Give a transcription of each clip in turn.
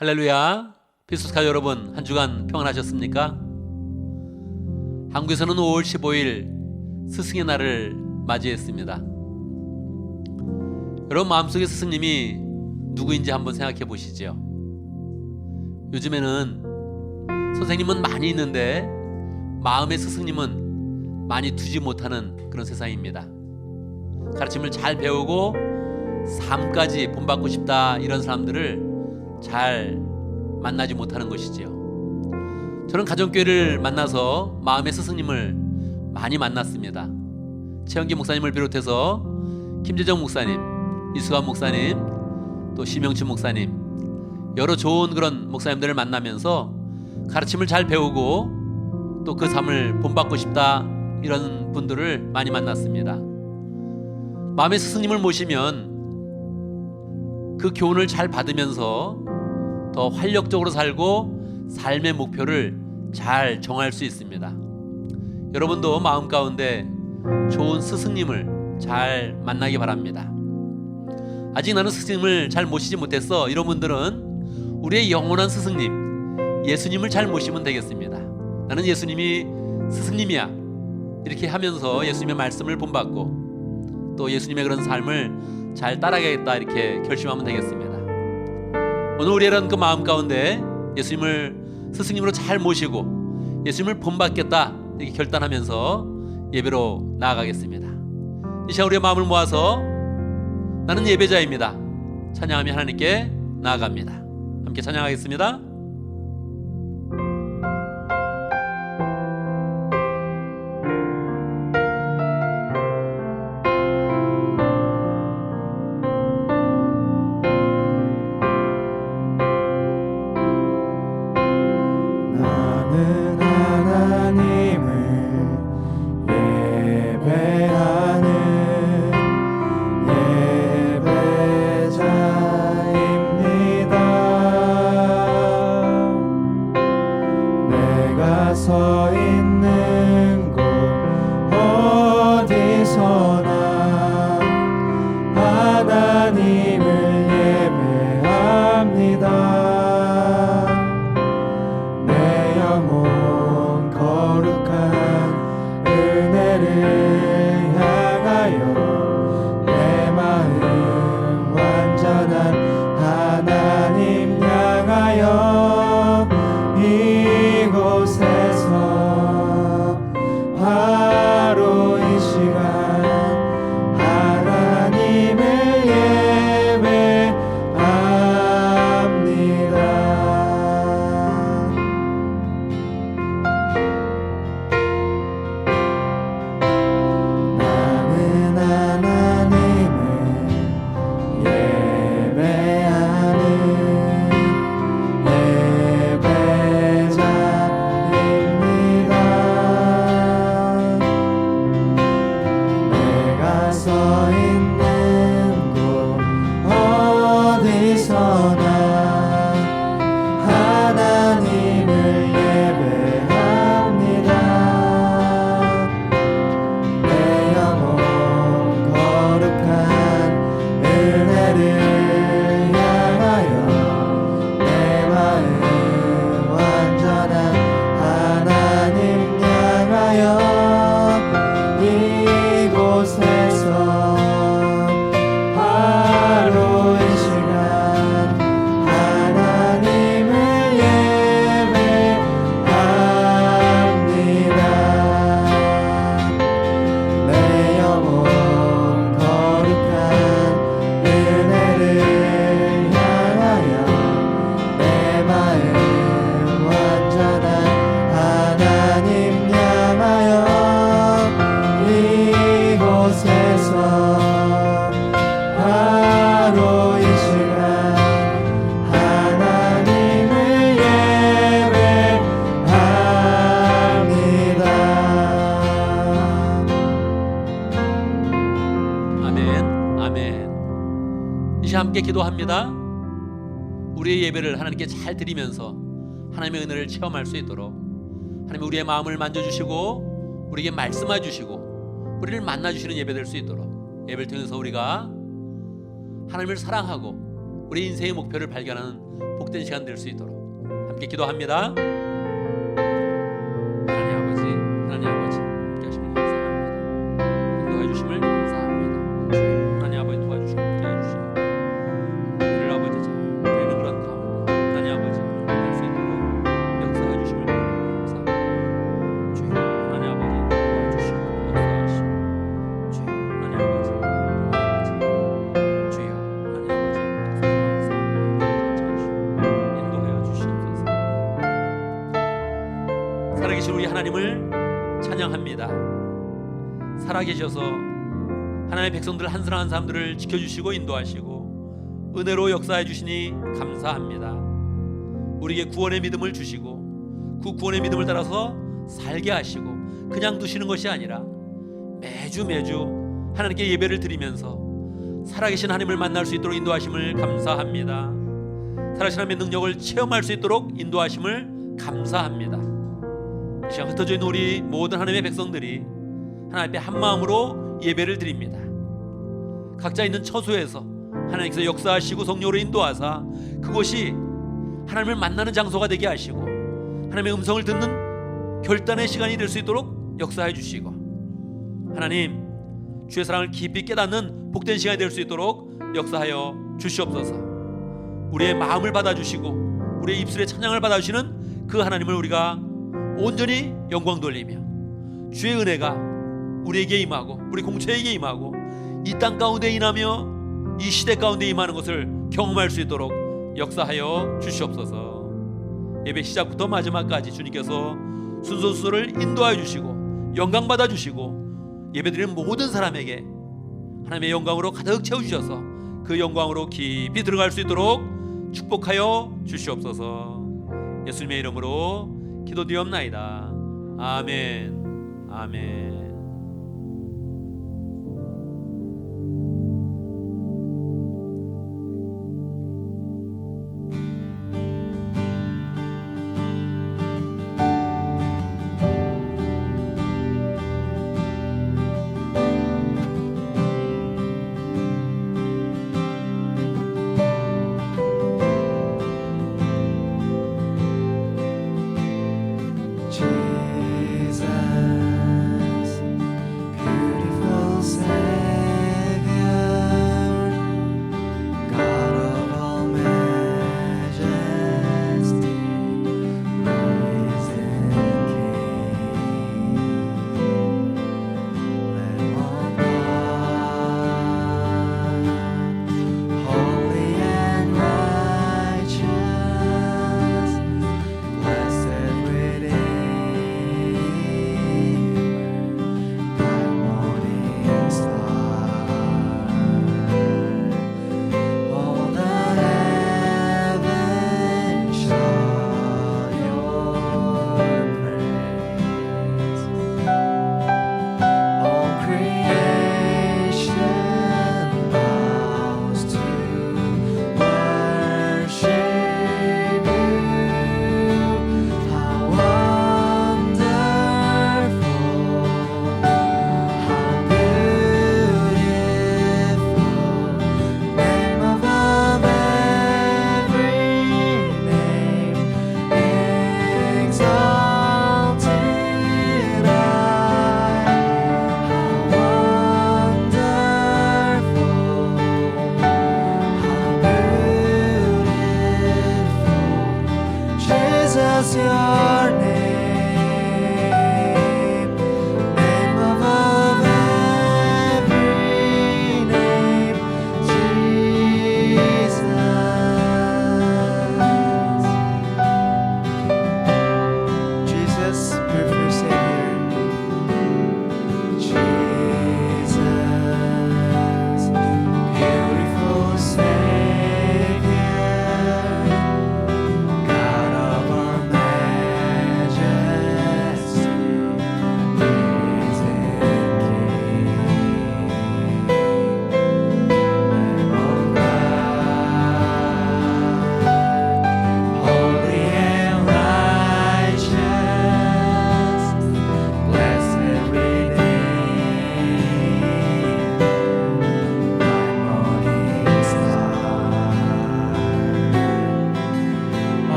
할렐루야. 피스카 여러분, 한 주간 평안하셨습니까? 한국에서는 5월 15일 스승의 날을 맞이했습니다. 여러분 마음속의 스승님이 누구인지 한번 생각해 보시죠. 요즘에는 선생님은 많이 있는데 마음의 스승님은 많이 두지 못하는 그런 세상입니다. 가르침을 잘 배우고 삶까지 본받고 싶다, 이런 사람들을 잘 만나지 못하는 것이지요. 저는 가정교회를 만나서 마음의 스승님을 많이 만났습니다. 최영기 목사님을 비롯해서 김재정 목사님, 이수관 목사님, 또 심영춘 목사님, 여러 좋은 그런 목사님들을 만나면서 가르침을 잘 배우고 또 그 삶을 본받고 싶다, 이런 분들을 많이 만났습니다. 마음의 스승님을 모시면 그 교훈을 잘 받으면서 더 활력적으로 살고 삶의 목표를 잘 정할 수 있습니다. 여러분도 마음 가운데 좋은 스승님을 잘 만나기 바랍니다. 아직 나는 스승님을 잘 모시지 못했어, 이런 분들은 우리의 영원한 스승님 예수님을 잘 모시면 되겠습니다. 나는 예수님이 스승님이야, 이렇게 하면서 예수님의 말씀을 본받고 또 예수님의 그런 삶을 잘 따라가겠다, 이렇게 결심하면 되겠습니다. 오늘 우리의 그 마음 가운데 예수님을 스승님으로 잘 모시고 예수님을 본받겠다, 이렇게 결단하면서 예배로 나아가겠습니다. 이 시간 우리의 마음을 모아서 나는 예배자입니다 찬양하며 하나님께 나아갑니다. 함께 찬양하겠습니다. 서 있는 곳 어디서나 하나님을 예배합니다. 내 영혼 거룩한 은혜를 향하여 내 마음 완전한 하나님 향하여 이곳에서 바로 이 시간 하나님을 예배합니다. 나는 하나님을 예배하는 서 있는 곳 어디서나 하나님을 예배합니다. 내 영혼 거룩한 은혜를 향하여 내 마음 완전한 하나님 향하여 이곳에서 바로 이 시간 하나님을 예배합니다. 내 영혼 거룩한 은혜를 향하여 내 마음 완전한 하나님 향하여 이곳에서 바로 이 시간 하나님을 예배합니다. 아멘, 아멘. 이 시간 함께 기도합니다. 우리의 예배를 하나님께 잘 드리면서 하나님의 은혜를 체험할 수 있도록 하나님 우리의 마음을 만져주시고 우리에게 말씀해 주시고 우리를 만나주시는 예배 될 수 있도록 예배를 통해서 우리가 하나님을 사랑하고 우리 인생의 목표를 발견하는 복된 시간 될 수 있도록 함께 기도합니다. 하나님 아버지, 하나님 아버지, 함께 하심을 감사합니다. 인도해 주심을 감사합니다. 주여, 하나님 아버지 도와주시고 함께 해주시고 우리를 아버지 잘 되는 그런 가운데 하나님 아버지 할 수 있도록 역사해 주심을 감사합니다. 주여, 하나님 아버지 도와주시고 역사하시고 주여, 하나님 아버지, 주여, 하나님 아버지 인도하여 주시옵소서. 살아계신 우리 하나님을 찬양합니다. 살아계셔서 하나님의 백성들 한 사람 한 사람들을 지켜주시고 인도하시고 은혜로 역사해 주시니 감사합니다. 우리에게 구원의 믿음을 주시고 그 구원의 믿음을 따라서 살게 하시고 그냥 두시는 것이 아니라 매주 하나님께 예배를 드리면서 살아계신 하나님을 만날 수 있도록 인도하심을 감사합니다. 살아계신 하나님의 능력을 체험할 수 있도록 인도하심을 감사합니다. 이 시간 흩어져 있는 우리 모든 하나님의 백성들이 하나님 앞에 한마음으로 예배를 드립니다. 각자 있는 처소에서 하나님께서 역사하시고 성령으로 인도하사 그곳이 하나님을 만나는 장소가 되게 하시고 하나님의 음성을 듣는 결단의 시간이 될 수 있도록 역사해 주시고 하나님 주의 사랑을 깊이 깨닫는 복된 시간이 될 수 있도록 역사하여 주시옵소서. 우리의 마음을 받아주시고 우리의 입술의 찬양을 받아주시는 그 하나님을 우리가 온전히 영광 돌리며 주의 은혜가 우리에게 임하고 우리 공처에게 임하고 이 땅 가운데 임하며 이 시대 가운데 임하는 것을 경험할 수 있도록 역사하여 주시옵소서. 예배 시작부터 마지막까지 주님께서 순서순서를 인도하여 주시고 영광 받아 주시고 예배드리는 모든 사람에게 하나님의 영광으로 가득 채워주셔서 그 영광으로 깊이 들어갈 수 있도록 축복하여 주시옵소서. 예수님의 이름으로 기도드리옵나이다. 아멘. 아멘. Jesus,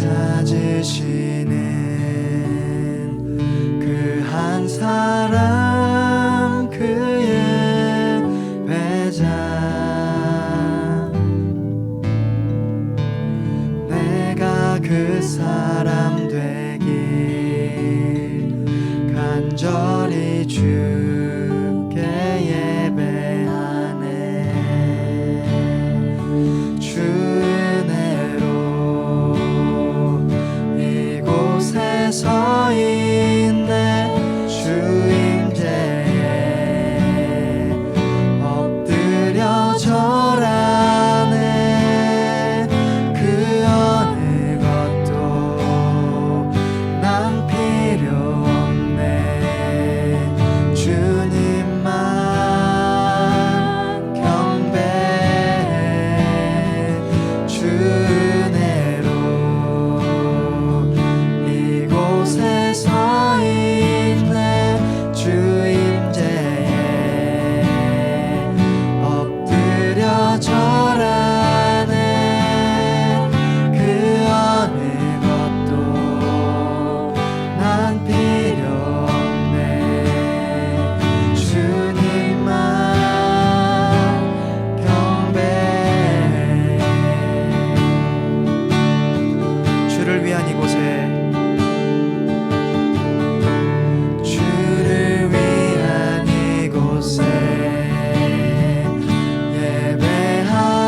찾으시는 그 한 사람 그의 배자 내가 그 사람 되길 간절히 주께 예배하네 주 은혜로 이곳에 서 있네 주 임재에 엎드려 절하네 그 어느 것도 난 필요 없네 주님만 경배해 주 은혜로 이곳에 서 있네 주 임재에 엎드려 절하네 그 어느 것도 난 필요 없네 주님만 경배해 주를 위한 이곳에 주를 위한 이곳에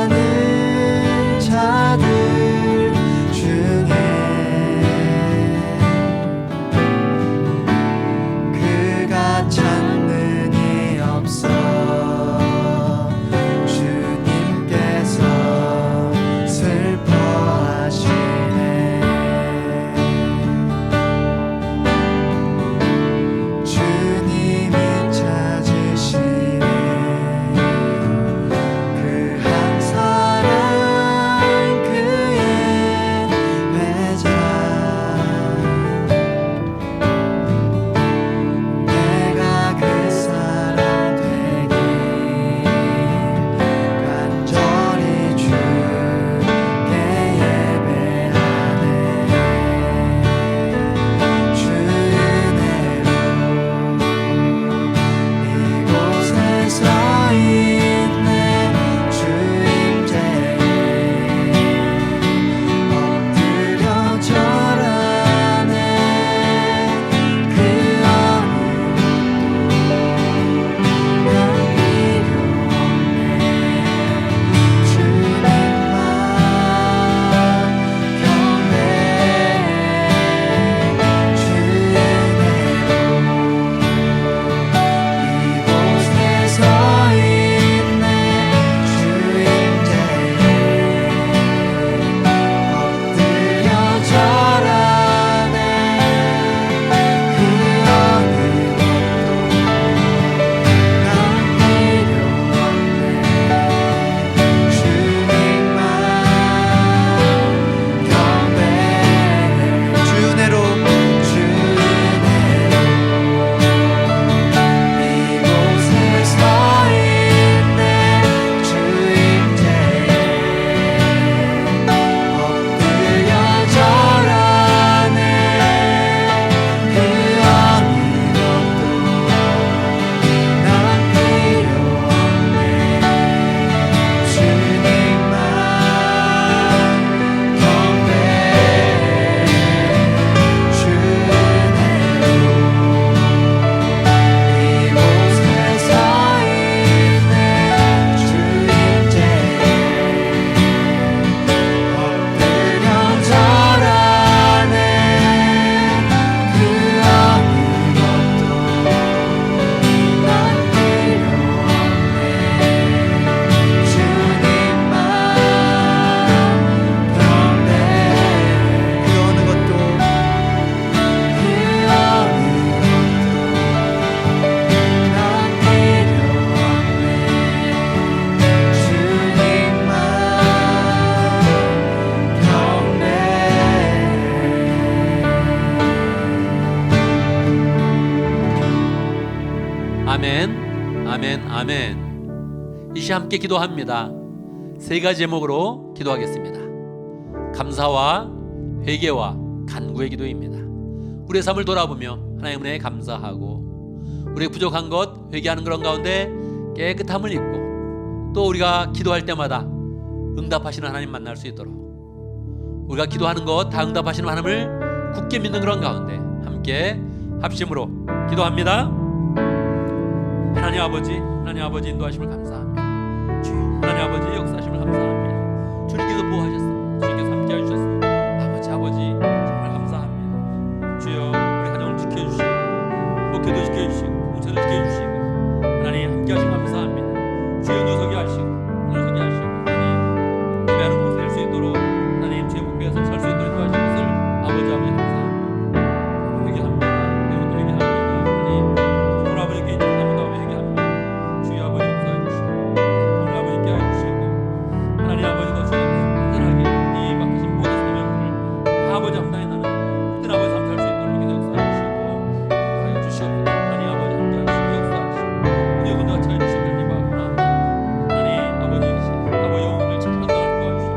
예배하는 자들 중에 그가 찾는 이 없어 주님께서 슬퍼하시네 주님이 찾으시는 그 한 사람 그의 배자 내가 그 사람 되길 간절히 주께 예배하네 주 은혜로 이곳에 서 있네 주 임재에 엎드려 절하네 그 어느 난 필요 없네 주님만 경배해 주 은혜로 이곳에 서 있네 주 임재에 엎드려 절하네 그 어느 것도 난 필요 없네 주님만 경배해 주 은혜로 이곳에 서 있네 주 임재에 엎드려 절하네 그 어느 것도 난 필요 없네 주님만 경배해 주 은혜로 이곳에 서 있네 주 임재에 엎드려 절하네 그 어느 것도 난 필요 없네 주님만 경배해 그 어느 것도 난 필요 없네 주님만 경배해 아멘, 아멘, 아멘. 이 시간 함께 기도합니다. 세 가지 제목으로 기도하겠습니다. 감사와 회개와 간구의 기도입니다. 우리의 삶을 돌아보며 하나님 은혜에 감사하고 우리의 부족한 것 회개하는 그런 가운데 깨끗함을 입고 또 우리가 기도할 때마다 응답하시는 하나님 만날 수 있도록 우리가 기도하는 것 다 응답하시는 하나님을 굳게 믿는 그런 가운데 함께 합심으로 기도합니다. 하나님 아버지 인도하심을 감사합니다. 주여 하나님 아버지 역사하심을 감사합니다. 주님께서 보호하셨습니다. 주님께서 함께 해주셨습니다. 아버지 정말 감사합니다. 주여 우리 가정을 지켜주시고 목회도 지켜주시고 공체도 지켜주시고 하나님 함께 하시고 감사합니다. 주여 녀석이 하시고 녀석이 하시고 하나님 예배하는 곳에 될 수 있도록 하나님 주의 목표에서 설 수 있도록 도와주신 것을 아버지 감사합니다. 회개합니다. 배우도 회개합니다. 하나님 오늘 아버지께 잘못하고 회개합니다. 주여 아버지 역사해 주시고 오늘 아버지께 해주시고 하나님 아버지도 주님 온전하게 이 맡기신 모든 사명들을 아버지 감당해 나는 모든 아버지 삶 살 수 있도록 이렇게 역사해 주시고 하여 주시옵소서. 하나님 아버지 함께 하시고 역사하시고 우리 혼자 차여 주시고 하나님 아버지 아버지 영혼을 잘 건너갈 도와주시고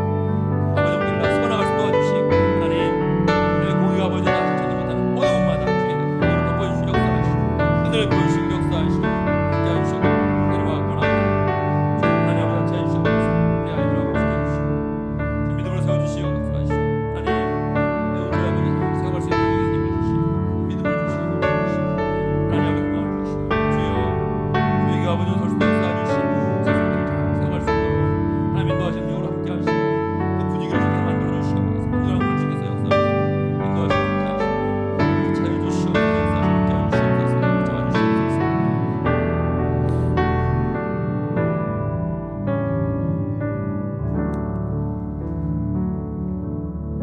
아버지 우리를 서나갈 수 도와주시고 하나님 공의 아버지 나서 찾지 못하는 모든 것마다 주의 은혜를 덮어주시고 역사하시고 은혜를 보여주시고 역사하시고 함께 해주시고 내려가고 나옵니다. 하나님 아버지 차여 주시옵소서. 우리 아이들하고 지켜주시고 믿음을 세워주시고 역사하시고 하나님 내 우리 아버지 세워갈 수 있는 힘을 주시고 믿음을 주시고 하나님 아버지 마음을 주시고 주여 주에게 아버지 설 수 있도록 역사해주시고 세워갈 수 있도록 하나님 인도하시는 영으로 함께 하시고 그 분위기를 좋게 만들어주시고 성경을 주께서 역사하시고 인도하시고 함께 하시고 차여주시고 역사하시고 함께 해주시옵소서. 잡아주시옵소서.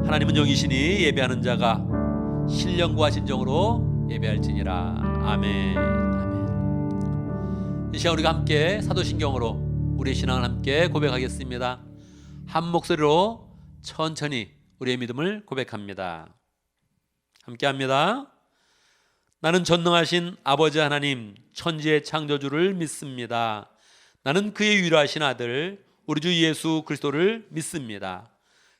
하나님은 영이시니 예배하는 자가 신령과 진정으로 예배할지니라. 아멘. 아멘. 이 시간 우리가 함께 사도신경으로 우리의 신앙을 함께 고백하겠습니다. 한 목소리로 천천히 우리의 믿음을 고백합니다. 함께 합니다. 나는 전능하신 아버지 하나님 천지의 창조주를 믿습니다. 나는 그의 유일하신 아들 우리 주 예수 그리스도를 믿습니다.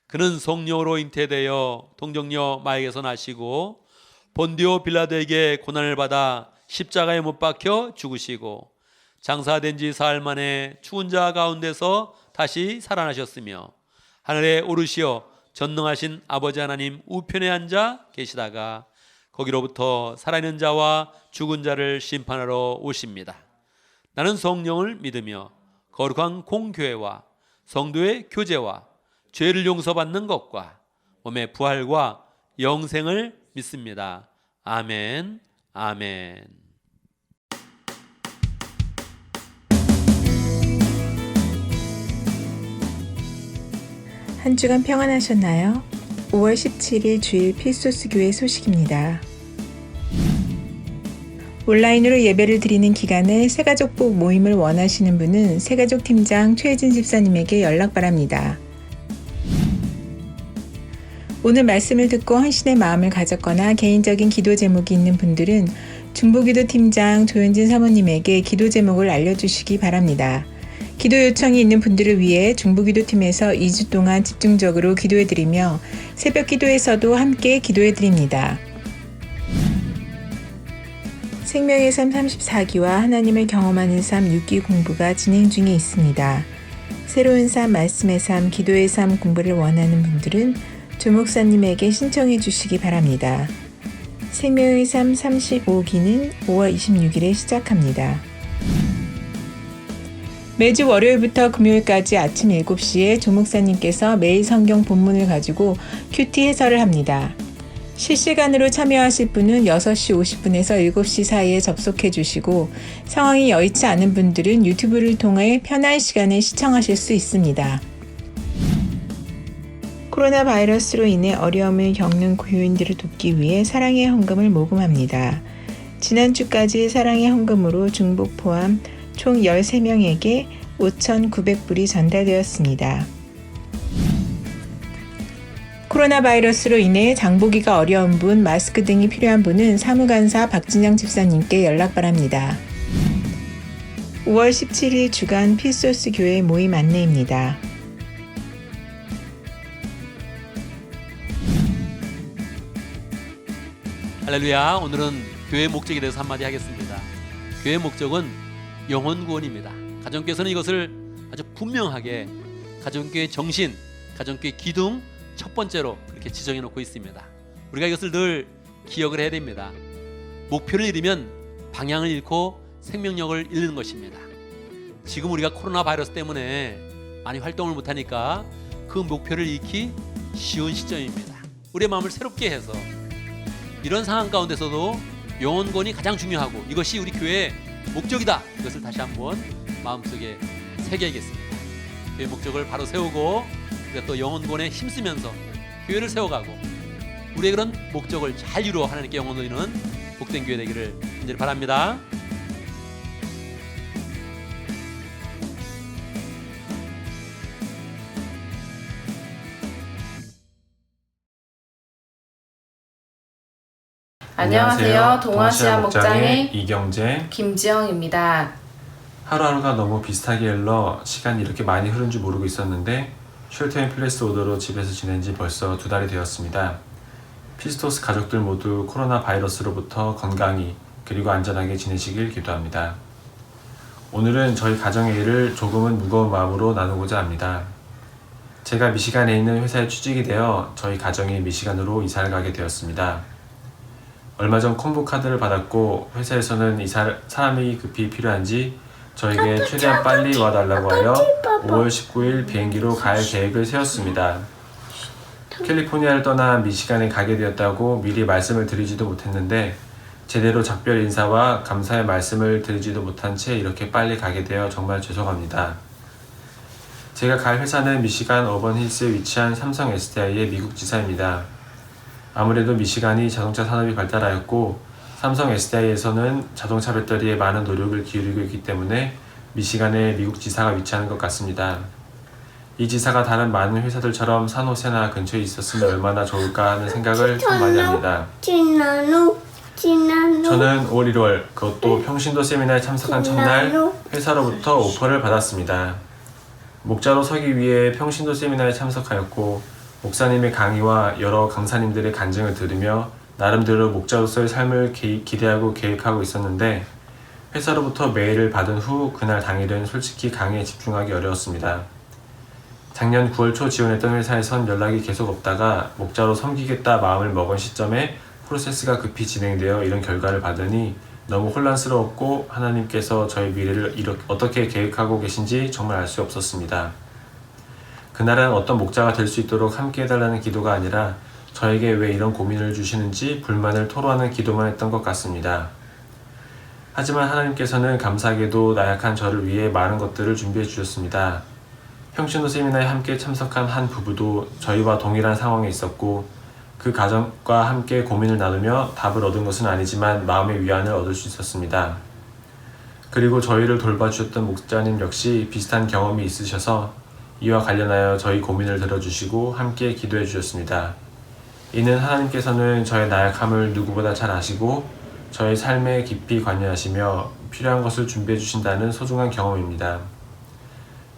그는 성령으로 잉태되어 동정녀 마에게서 나시고 본디오 빌라도에게 고난을 받아 십자가에 못 박혀 죽으시고 장사된 지 사흘 만에 죽은 자 가운데서 다시 살아나셨으며 하늘에 오르시어 전능하신 아버지 하나님 우편에 앉아 계시다가 거기로부터 살아있는 자와 죽은 자를 심판하러 오십니다. 나는 성령을 믿으며 거룩한 공교회와 성도의 교제와 죄를 용서받는 것과 몸의 부활과 영생을 믿습니다. 아멘. 아멘. 한 주간 평안하셨나요? 5월 17일 주일 필소스 교회 소식입니다. 온라인으로 예배를 드리는 기간에 새가족복 모임을 원하시는 분은 새가족 팀장 최혜진 집사님에게 연락 바랍니다. 오늘 말씀을 듣고 헌신의 마음을 가졌거나 개인적인 기도 제목이 있는 분들은 중보기도 팀장 조현진 사모님에게 기도 제목을 알려주시기 바랍니다. 기도 요청이 있는 분들을 위해 중보기도팀에서 2주 동안 집중적으로 기도해드리며 새벽 기도에서도 함께 기도해드립니다. 생명의 삶 34기와 하나님을 경험하는 삶 6기 공부가 진행 중에 있습니다. 새로운 삶, 말씀의 삶, 기도의 삶 공부를 원하는 분들은 조 목사님에게 신청해 주시기 바랍니다. 생명의 삶 35기는 5월 26일에 시작합니다. 매주 월요일부터 금요일까지 아침 7시에 조 목사님께서 매일 성경 본문을 가지고 큐티 해설을 합니다. 실시간으로 참여하실 분은 6시 50분에서 7시 사이에 접속해 주시고 상황이 여의치 않은 분들은 유튜브를 통해 편한 시간에 시청하실 수 있습니다. 코로나 바이러스로 인해 어려움을 겪는 교인들을 돕기 위해 사랑의 헌금을 모금합니다. 지난주까지 사랑의 헌금으로 중복 포함 총 13명에게 5,900불이 전달되었습니다. 코로나 바이러스로 인해 장보기가 어려운 분, 마스크 등이 필요한 분은 사무간사 박진영 집사님께 연락 바랍니다. 5월 17일 주간 필소스 교회 모임 안내입니다. 할렐루야. 오늘은 교회의 목적에 대해서 한마디 하겠습니다. 교회의 목적은 영혼 구원입니다. 가정교회에서는 이것을 아주 분명하게 가정교회 정신, 가정교회 기둥 첫 번째로 그렇게 지정해 놓고 있습니다. 우리가 이것을 늘 기억을 해야 됩니다. 목표를 잃으면 방향을 잃고 생명력을 잃는 것입니다. 지금 우리가 코로나 바이러스 때문에 많이 활동을 못하니까 그 목표를 잃기 쉬운 시점입니다. 우리의 마음을 새롭게 해서 이런 상황 가운데서도 영혼권이 가장 중요하고 이것이 우리 교회의 목적이다. 이것을 다시 한번 마음속에 새겨야겠습니다. 교회의 목적을 바로 세우고 우리가 또 영혼권에 힘쓰면서 교회를 세워가고 우리의 그런 목적을 잘 이루어 하나님께 영혼 드리는 복된 교회 되기를 간절히 바랍니다. 안녕하세요. 동아시아 목장의 이경재. 김지영입니다. 하루하루가 너무 비슷하게 흘러 시간이 이렇게 많이 흐른 줄 모르고 있었는데 쉘터 인 플레이스 오더로 집에서 지낸 지 벌써 2달이 되었습니다. 피스토스 가족들 모두 코로나 바이러스로부터 건강히 그리고 안전하게 지내시길 기도합니다. 오늘은 저희 가정의 일을 조금은 무거운 마음으로 나누고자 합니다. 제가 미시간에 있는 회사에 취직이 되어 저희 가정이 미시간으로 이사를 가게 되었습니다. 얼마 전 콤보 카드를 받았고 회사에서는 사람이 급히 필요한지 저에게 최대한 빨리 와달라고 하여 5월 19일 비행기로 갈 계획을 세웠습니다. 캘리포니아를 떠나 미시간에 가게 되었다고 미리 말씀을 드리지도 못했는데 제대로 작별 인사와 감사의 말씀을 드리지도 못한 채 이렇게 빨리 가게 되어 정말 죄송합니다. 제가 갈 회사는 미시간 어번힐스에 위치한 삼성 SDI의 미국 지사입니다. 아무래도 미시간이 자동차 산업이 발달하였고 삼성 SDI에서는 자동차 배터리에 많은 노력을 기울이고 있기 때문에 미시간에 미국 지사가 위치하는 것 같습니다. 이 지사가 다른 많은 회사들처럼 산호세나 근처에 있었으면 얼마나 좋을까 하는 생각을 참 많이 합니다. 저는 올 1월 그것도 평신도 세미나에 참석한 첫날 회사로부터 오퍼를 받았습니다. 목자로 서기 위해 평신도 세미나에 참석하였고 목사님의 강의와 여러 강사님들의 간증을 들으며 나름대로 목자로서의 삶을 기대하고 계획하고 있었는데 회사로부터 메일을 받은 후 그날 당일은 솔직히 강의에 집중하기 어려웠습니다. 작년 9월 초 지원했던 회사에선 연락이 계속 없다가 목자로 섬기겠다 마음을 먹은 시점에 프로세스가 급히 진행되어 이런 결과를 받으니 너무 혼란스러웠고 하나님께서 저의 미래를 어떻게 계획하고 계신지 정말 알 수 없었습니다. 그날은 어떤 목자가 될 수 있도록 함께 해달라는 기도가 아니라 저에게 왜 이런 고민을 주시는지 불만을 토로하는 기도만 했던 것 같습니다. 하지만 하나님께서는 감사하게도 나약한 저를 위해 많은 것들을 준비해 주셨습니다. 평신도 세미나에 함께 참석한 한 부부도 저희와 동일한 상황에 있었고 그 가정과 함께 고민을 나누며 답을 얻은 것은 아니지만 마음의 위안을 얻을 수 있었습니다. 그리고 저희를 돌봐주셨던 목자님 역시 비슷한 경험이 있으셔서 이와 관련하여 저희 고민을 들어주시고 함께 기도해 주셨습니다. 이는 하나님께서는 저의 나약함을 누구보다 잘 아시고 저의 삶에 깊이 관여하시며 필요한 것을 준비해 주신다는 소중한 경험입니다.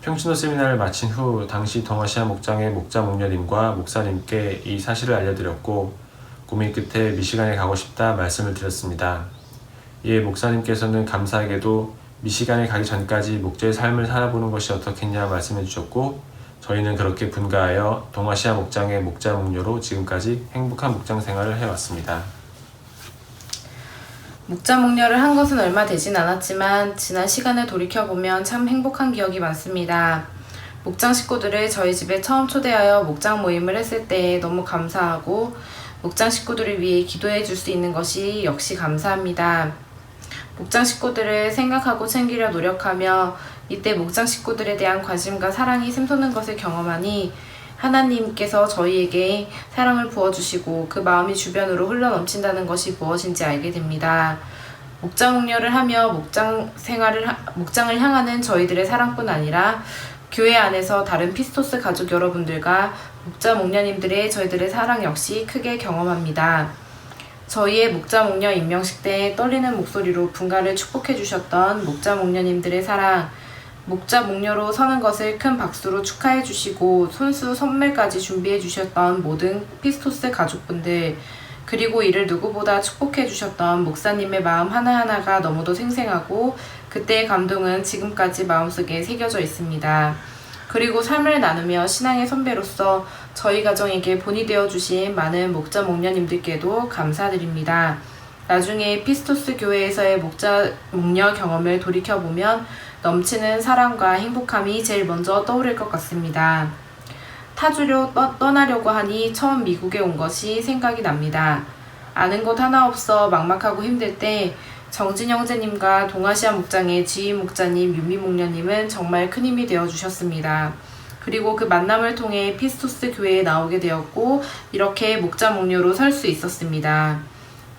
평신도 세미나를 마친 후 당시 동아시아 목장의 목자 목녀님과 목사님께 이 사실을 알려드렸고 고민 끝에 미시간에 가고 싶다 말씀을 드렸습니다. 이에 목사님께서는 감사하게도 미시간에 가기 전까지 목자의 삶을 살아보는 것이 어떻겠냐 말씀해 주셨고 저희는 그렇게 분가하여 동아시아 목장의 목자 목녀로 지금까지 행복한 목장 생활을 해왔습니다. 목자 목녀를 한 것은 얼마 되진 않았지만 지난 시간을 돌이켜보면 참 행복한 기억이 많습니다. 목장 식구들을 저희 집에 처음 초대하여 목장 모임을 했을 때 너무 감사하고 목장 식구들을 위해 기도해 줄 수 있는 것이 역시 감사합니다. 목장 식구들을 생각하고 챙기려 노력하며 이때 목장 식구들에 대한 관심과 사랑이 샘솟는 것을 경험하니 하나님께서 저희에게 사랑을 부어주시고 그 마음이 주변으로 흘러넘친다는 것이 무엇인지 알게 됩니다. 목자 목녀를 하며 목장을 향하는 저희들의 사랑뿐 아니라 교회 안에서 다른 피스토스 가족 여러분들과 목자 목녀님들의 저희들의 사랑 역시 크게 경험합니다. 저희의 목자 목녀 임명식 때 떨리는 목소리로 분가를 축복해 주셨던 목자 목녀님들의 사랑, 목자 목녀로 서는 것을 큰 박수로 축하해 주시고 손수 선물까지 준비해 주셨던 모든 피스토스 가족분들, 그리고 이를 누구보다 축복해 주셨던 목사님의 마음 하나하나가 너무도 생생하고 그때의 감동은 지금까지 마음속에 새겨져 있습니다. 그리고 삶을 나누며 신앙의 선배로서 저희 가정에게 본이 되어 주신 많은 목자 목녀님들께도 감사드립니다. 나중에 피스토스 교회에서의 목자 목녀 경험을 돌이켜보면 넘치는 사랑과 행복함이 제일 먼저 떠오를 것 같습니다. 타주로 떠나려고 하니 처음 미국에 온 것이 생각이 납니다. 아는 곳 하나 없어 막막하고 힘들 때 정진 형제님과 동아시아 목장의 지휘 목자님, 윤미 목녀님은 정말 큰 힘이 되어 주셨습니다. 그리고 그 만남을 통해 피스토스 교회에 나오게 되었고 이렇게 목자 목녀로 설 수 있었습니다.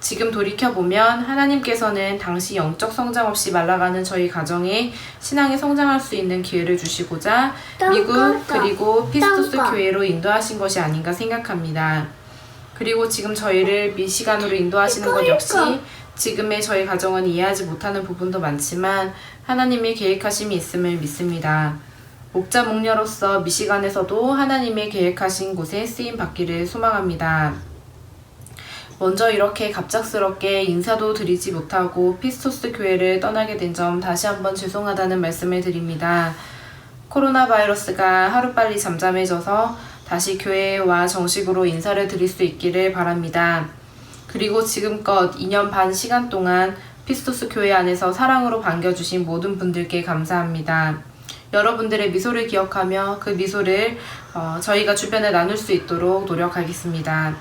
지금 돌이켜보면 하나님께서는 당시 영적 성장 없이 말라가는 저희 가정에 신앙이 성장할 수 있는 기회를 주시고자 미국 그리고 피스토스 교회로 인도하신 것이 아닌가 생각합니다. 그리고 지금 저희를 미시간으로 인도하시는 것 역시 지금의 저희 가정은 이해하지 못하는 부분도 많지만 하나님의 계획하심이 있음을 믿습니다. 목자 목녀로서 미시간에서도 하나님의 계획하신 곳에 쓰임 받기를 소망합니다. 먼저 이렇게 갑작스럽게 인사도 드리지 못하고 피스토스 교회를 떠나게 된 점 다시 한번 죄송하다는 말씀을 드립니다. 코로나 바이러스가 하루빨리 잠잠해져서 다시 교회와 정식으로 인사를 드릴 수 있기를 바랍니다. 그리고 지금껏 2년 반 시간 동안 피스토스 교회 안에서 사랑으로 반겨주신 모든 분들께 감사합니다. 여러분들의 미소를 기억하며 그 미소를 저희가 주변에 나눌 수 있도록 노력하겠습니다.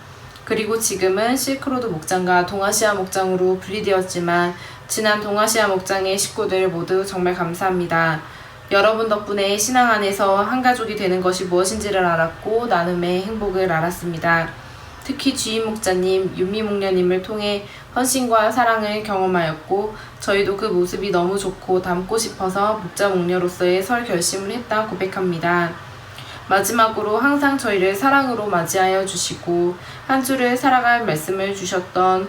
그리고 지금은 실크로드 목장과 동아시아 목장으로 분리되었지만 지난 동아시아 목장의 식구들 모두 정말 감사합니다. 여러분 덕분에 신앙 안에서 한 가족이 되는 것이 무엇인지를 알았고 나눔의 행복을 알았습니다. 특히 주임 목자님, 윤미 목녀님을 통해 헌신과 사랑을 경험하였고 저희도 그 모습이 너무 좋고 닮고 싶어서 목자 목녀로서의 설 결심을 했다 고백합니다. 마지막으로 항상 저희를 사랑으로 맞이하여 주시고 한 주를 살아갈 말씀을 주셨던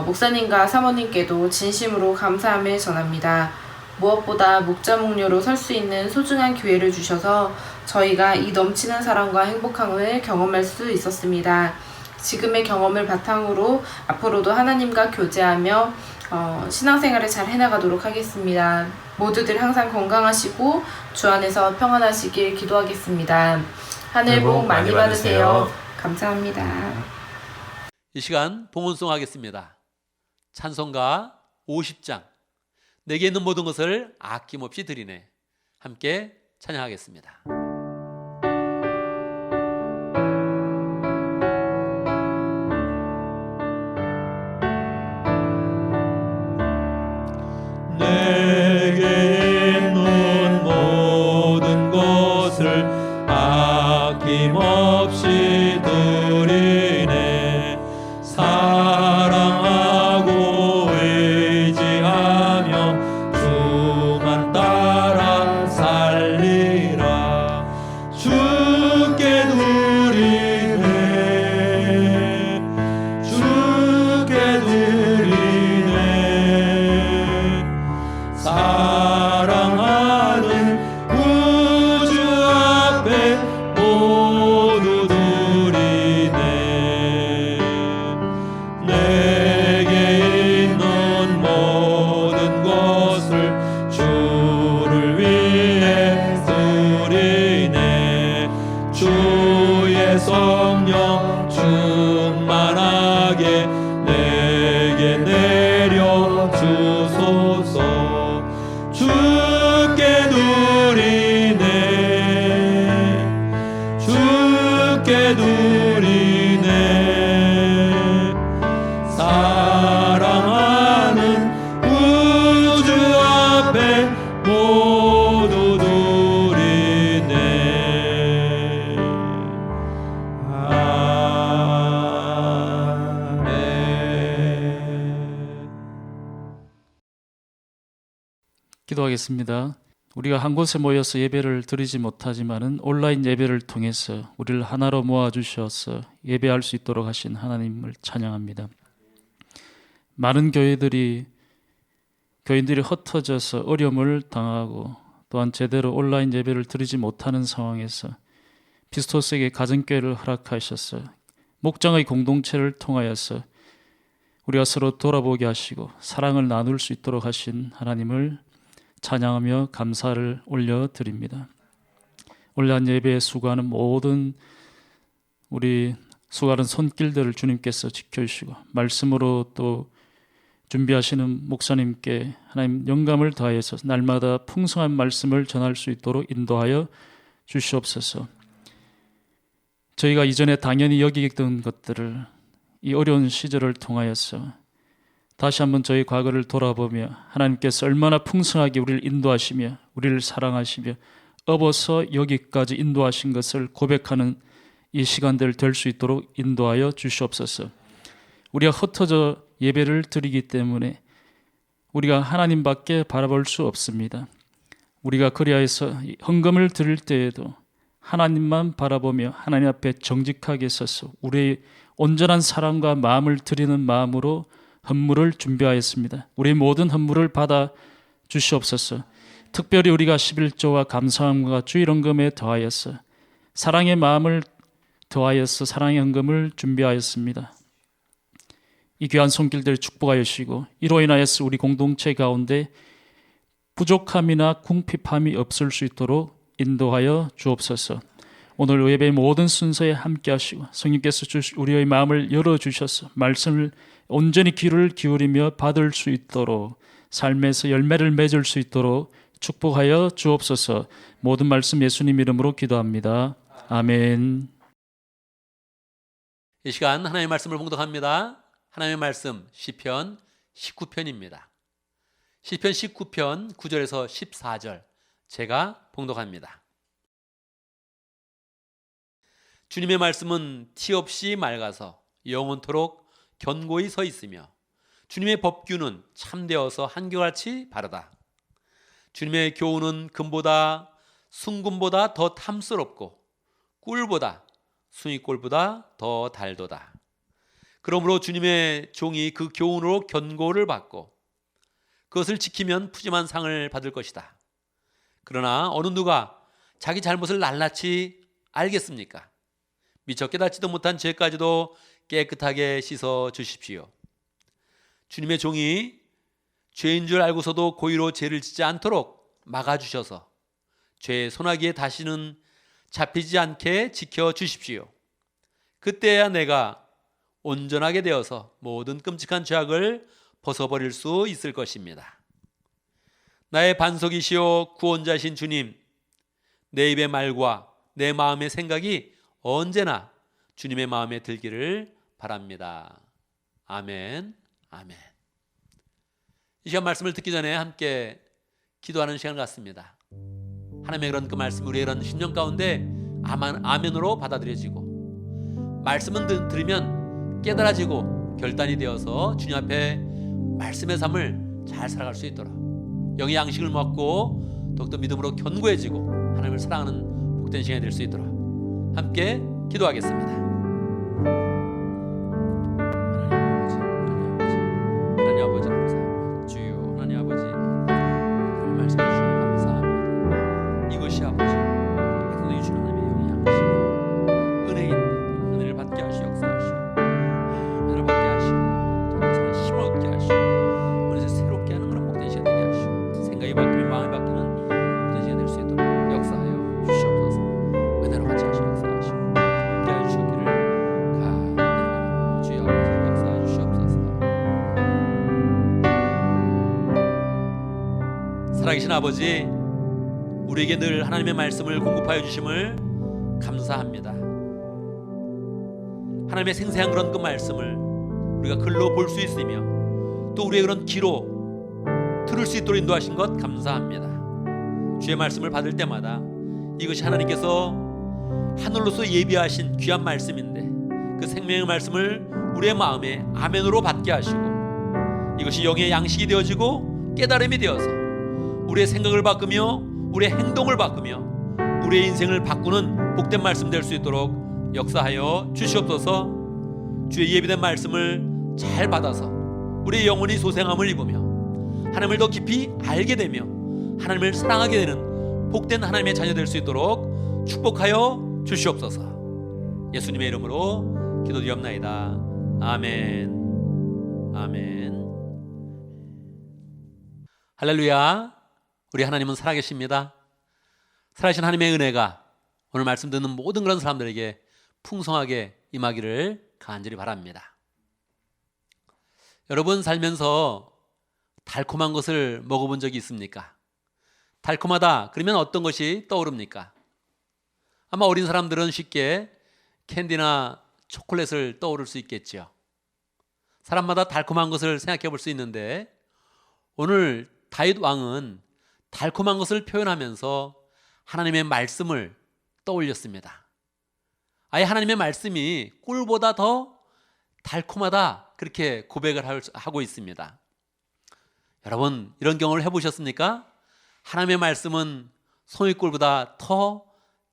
목사님과 사모님께도 진심으로 감사함을 전합니다. 무엇보다 목자 목녀로 설 수 있는 소중한 기회를 주셔서 저희가 이 넘치는 사랑과 행복함을 경험할 수 있었습니다. 지금의 경험을 바탕으로 앞으로도 하나님과 교제하며 신앙생활을 잘 해나가도록 하겠습니다. 모두들 항상 건강하시고 주 안에서 평안하시길 기도하겠습니다. 하늘 복 많이 받으세요. 감사합니다. 이 시간 봉헌송 하겠습니다. 찬송가 50장 내게 있는 모든 것을 아낌없이 드리네. 함께 찬양하겠습니다. 내게 있는 모든 것을 아낌없이 드리네. 사랑하고 의지하며 주만 따라 살리라. 주께 드리네. 주께 드리네. 사랑하는 구주 앞에 모두 드리네. 내게 있는 모든 것을 주를 위해 드리네. 주의 성령 충만하게 내게 내려 주소서. 주께 드리네. 주께 드리네. 사랑하는 구주 앞에 모두 드리네. 아멘. 기도하겠습니다. 우리가 한 곳에 모여서 예배를 드리지 못하지만은 온라인 예배를 통해서 우리를 하나로 모아 주셔서 예배할 수 있도록 하신 하나님을 찬양합니다. 많은 교인들이 흩어져서 어려움을 당하고 또한 제대로 온라인 예배를 드리지 못하는 상황에서 피스토스에게 가정교회를 허락하셔서 목장의 공동체를 통하여서 우리가 서로 돌아보게 하시고 사랑을 나눌 수 있도록 하신 하나님을 찬양하며 감사를 올려드립니다. 올려한 예배에 수고하는 모든 우리 수고하는 손길들을 주님께서 지켜주시고 말씀으로 또 준비하시는 목사님께 하나님 영감을 더하여서 날마다 풍성한 말씀을 전할 수 있도록 인도하여 주시옵소서. 저희가 이전에 당연히 여기던 것들을 이 어려운 시절을 통하여서 다시 한번 저희 과거를 돌아보며 하나님께서 얼마나 풍성하게 우리를 인도하시며 우리를 사랑하시며 업어서 여기까지 인도하신 것을 고백하는 이 시간들 될 수 있도록 인도하여 주시옵소서. 우리가 흩어져 예배를 드리기 때문에 우리가 하나님밖에 바라볼 수 없습니다. 우리가 그리하여서 헌금을 드릴 때에도 하나님만 바라보며 하나님 앞에 정직하게 서서 우리의 온전한 사랑과 마음을 드리는 마음으로 헌물을 준비하였습니다. 우리의 모든 헌물을 받아 주시옵소서. 특별히 우리가 11조와 감사함과 주일 헌금에 더하여서 사랑의 마음을 더하여서 사랑의 헌금을 준비하였습니다. 이 귀한 손길들 축복하여 주시고 이로 인하여서 우리 공동체 가운데 부족함이나 궁핍함이 없을 수 있도록 인도하여 주옵소서. 오늘 예배의 모든 순서에 함께 하시고 성령께서 우리의 마음을 열어주셔서 말씀을 온전히 귀를 기울이며 받을 수 있도록 삶에서 열매를 맺을 수 있도록 축복하여 주옵소서. 모든 말씀 예수님 이름으로 기도합니다. 아멘. 이 시간 하나님의 말씀을 봉독합니다. 하나님의 말씀 시편 19편입니다. 시편 19편 9절에서 14절 제가 봉독합니다. 주님의 말씀은 티 없이 맑아서 영원토록 견고히 서 있으며 주님의 법규는 참되어서 한결같이 바르다. 주님의 교훈은 금보다 순금보다 더 탐스럽고 꿀보다 숭이꼴보다 더 달도다. 그러므로 주님의 종이 그 교훈으로 견고를 받고 그것을 지키면 푸짐한 상을 받을 것이다. 그러나 어느 누가 자기 잘못을 낱낱이 알겠습니까? 미처 깨닫지도 못한 죄까지도 깨끗하게 씻어 주십시오. 주님의 종이 죄인 줄 알고서도 고의로 죄를 짓지 않도록 막아주셔서 죄의 소나기에 다시는 잡히지 않게 지켜주십시오. 그때야 내가 온전하게 되어서 모든 끔찍한 죄악을 벗어버릴 수 있을 것입니다. 나의 반석이시오 구원자신 주님, 내 입의 말과 내 마음의 생각이 언제나 주님의 마음에 들기를 바랍니다. 아멘, 아멘. 이 시간 말씀을 듣기 전에 함께 기도하는 시간을 갖습니다. 하나님의 그런 그 말씀 우리의 이런 심령 가운데 아멘으로 받아들여지고 말씀은 들으면 깨달아지고 결단이 되어서 주님 앞에 말씀의 삶을 잘 살아갈 수 있도록 영의 양식을 먹고 더욱더 믿음으로 견고해지고 하나님을 사랑하는 복된 시간이 될 수 있도록 함께 기도하겠습니다. 하나님 아버지 감사합니다. 주여 하나님 아버지 말씀해 주시니 감사합니다. 이것이 아버지 하나님 주신 하나님의 영의 양식 은혜인데 은혜를 받게 하시고 역사하시고 은혜를 받게 하시고 더욱더 힘을 얻게 하시고 은혜를 새롭게 하는 그런 복된 시간 되게 하시고 생각이 바뀌면 마음이 바뀌는 복된 시간 될 수 있도록 역사하여 주시옵소서. 은혜로 같이 하시고 역사하시고 함께 해주시기를 간절히 바랍니다. 주여 아버지 역사해 주시옵소서. 살아계신 아버지, 우리에게 늘 하나님의 말씀을 공급하여 주심을 감사합니다. 하나님의 생생한 그런 그 말씀을 우리가 글로 볼 수 있으며 또 우리의 그런 귀로 들을 수 있도록 인도하신 것 감사합니다. 주의 말씀을 받을 때마다 이것이 하나님께서 하늘로서 예비하신 귀한 말씀인데 그 생명의 말씀을 우리의 마음에 아멘으로 받게 하시고 이것이 영의 양식이 되어지고 깨달음이 되어서 우리의 생각을 바꾸며 우리의 행동을 바꾸며 우리의 인생을 바꾸는 복된 말씀 될 수 있도록 역사하여 주시옵소서. 주의 예비된 말씀을 잘 받아서 우리의 영혼이 소생함을 입으며 하나님을 더 깊이 알게 되며 하나님을 사랑하게 되는 복된 하나님의 자녀 될 수 있도록 축복하여 주시옵소서. 예수님의 이름으로 기도드리옵나이다. 아멘. 아멘. 할렐루야. 우리 하나님은 살아계십니다. 살아계신 하나님의 은혜가 오늘 말씀 듣는 모든 그런 사람들에게 풍성하게 임하기를 간절히 바랍니다. 여러분 살면서 달콤한 것을 먹어본 적이 있습니까? 달콤하다 그러면 어떤 것이 떠오릅니까? 아마 어린 사람들은 쉽게 캔디나 초콜릿을 떠오를 수 있겠죠. 사람마다 달콤한 것을 생각해 볼 수 있는데 오늘 다윗 왕은 달콤한 것을 표현하면서 하나님의 말씀을 떠올렸습니다. 아예 하나님의 말씀이 꿀보다 더 달콤하다 그렇게 고백을 하고 있습니다. 여러분 이런 경험을 해보셨습니까? 하나님의 말씀은 송이꿀보다 더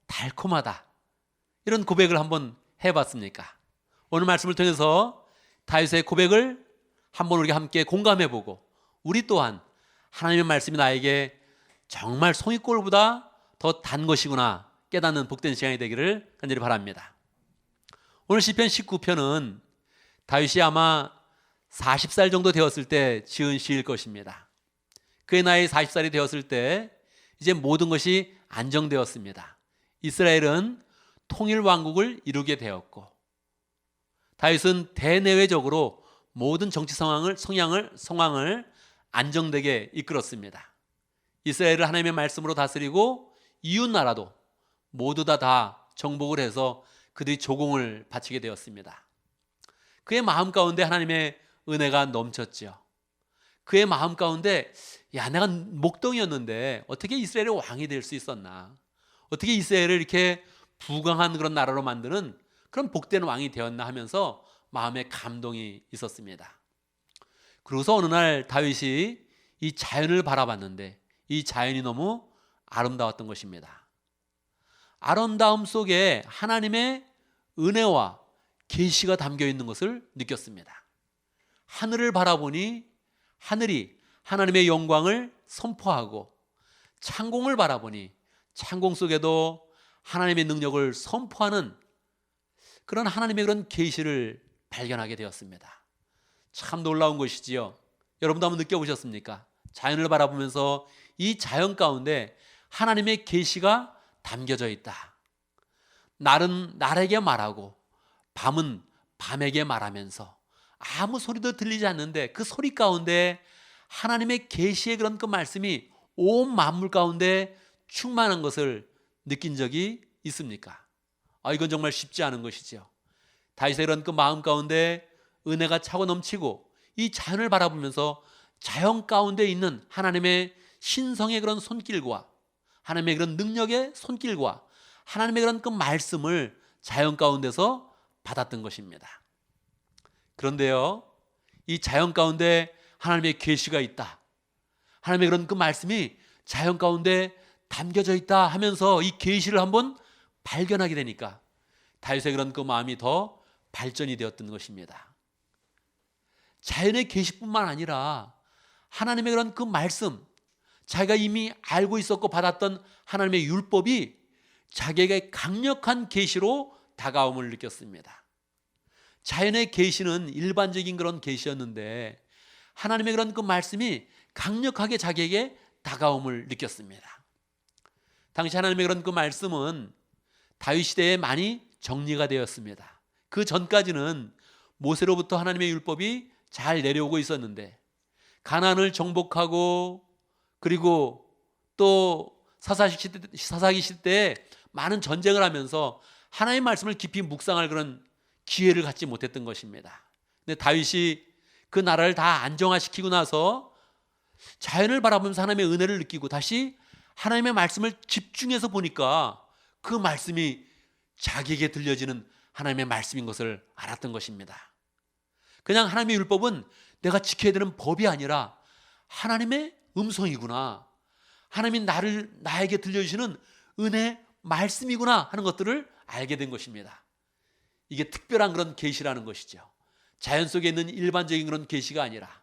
달콤하다 이런 고백을 한번 해봤습니까? 오늘 말씀을 통해서 다윗의 고백을 한번 우리가 함께 공감해보고 우리 또한 하나님의 말씀이 나에게 정말 송이꿀보다 더 단 것이구나 깨닫는 복된 시간이 되기를 간절히 바랍니다. 오늘 시편 19편은 다윗이 아마 40살 정도 되었을 때 지은 시일 것입니다. 그의 나이 40살이 되었을 때 이제 모든 것이 안정되었습니다. 이스라엘은 통일 왕국을 이루게 되었고 다윗은 대내외적으로 모든 정치 상황을 안정되게 이끌었습니다. 이스라엘을 하나님의 말씀으로 다스리고 이웃 나라도 모두 다 정복을 해서 그들이 조공을 바치게 되었습니다. 그의 마음 가운데 하나님의 은혜가 넘쳤죠. 그의 마음 가운데 내가 목동이었는데 어떻게 이스라엘의 왕이 될 수 있었나? 어떻게 이스라엘을 이렇게 부강한 그런 나라로 만드는 그런 복된 왕이 되었나 하면서 마음에 감동이 있었습니다. 그러고서 어느 날 다윗이 이 자연을 바라봤는데 이 자연이 너무 아름다웠던 것입니다. 아름다움 속에 하나님의 은혜와 계시가 담겨 있는 것을 느꼈습니다. 하늘을 바라보니 하늘이 하나님의 영광을 선포하고 창공을 바라보니 창공 속에도 하나님의 능력을 선포하는 그런 하나님의 그런 계시를 발견하게 되었습니다. 참 놀라운 것이지요. 여러분도 한번 느껴보셨습니까? 자연을 바라보면서 이 자연 가운데 하나님의 계시가 담겨져 있다. 날은 날에게 말하고 밤은 밤에게 말하면서 아무 소리도 들리지 않는데 그 소리 가운데 하나님의 계시의 그런 그 말씀이 온 만물 가운데 충만한 것을 느낀 적이 있습니까? 이건 정말 쉽지 않은 것이죠. 다윗의 그런 그 마음 가운데 은혜가 차고 넘치고 이 자연을 바라보면서 자연 가운데 있는 하나님의 신성의 그런 손길과 하나님의 그런 능력의 손길과 하나님의 그런 그 말씀을 자연 가운데서 받았던 것입니다. 그런데요, 이 자연 가운데 하나님의 계시가 있다. 하나님의 그런 그 말씀이 자연 가운데 담겨져 있다 하면서 이 계시를 한번 발견하게 되니까 다윗의 그런 그 마음이 더 발전이 되었던 것입니다. 자연의 계시뿐만 아니라 하나님의 그런 그 말씀, 자기가 이미 알고 있었고 받았던 하나님의 율법이 자기에게 강력한 계시로 다가옴을 느꼈습니다. 자연의 계시는 일반적인 그런 계시였는데 하나님의 그런 그 말씀이 강력하게 자기에게 다가옴을 느꼈습니다. 당시 하나님의 그런 그 말씀은 다윗 시대에 많이 정리가 되었습니다. 그 전까지는 모세로부터 하나님의 율법이 잘 내려오고 있었는데 가나안을 정복하고 그리고 또 사사기 시대에 많은 전쟁을 하면서 하나님의 말씀을 깊이 묵상할 그런 기회를 갖지 못했던 것입니다. 근데 다윗이 그 나라를 다 안정화시키고 나서 자연을 바라보면서 하나님의 은혜를 느끼고 다시 하나님의 말씀을 집중해서 보니까 그 말씀이 자기에게 들려지는 하나님의 말씀인 것을 알았던 것입니다. 그냥 하나님의 율법은 내가 지켜야 되는 법이 아니라 하나님의 음성이구나. 하나님이 나에게 들려주시는 은혜 말씀이구나 하는 것들을 알게 된 것입니다. 이게 특별한 그런 계시라는 것이죠. 자연 속에 있는 일반적인 그런 계시가 아니라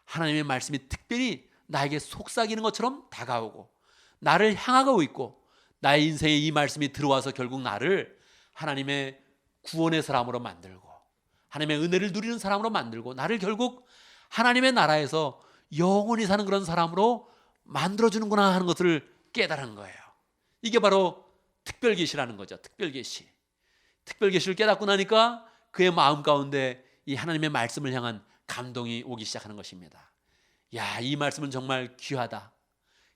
하나님의 말씀이 특별히 나에게 속삭이는 것처럼 다가오고 나를 향하고 있고 나의 인생에 이 말씀이 들어와서 결국 나를 하나님의 구원의 사람으로 만들고 하나님의 은혜를 누리는 사람으로 만들고 나를 결국 하나님의 나라에서 영원히 사는 그런 사람으로 만들어주는구나 하는 것을 깨달은 거예요. 이게 바로 특별계시라는 거죠. 특별계시. 특별계시를 깨닫고 나니까 그의 마음 가운데 이 하나님의 말씀을 향한 감동이 오기 시작하는 것입니다. 야, 이 말씀은 정말 귀하다.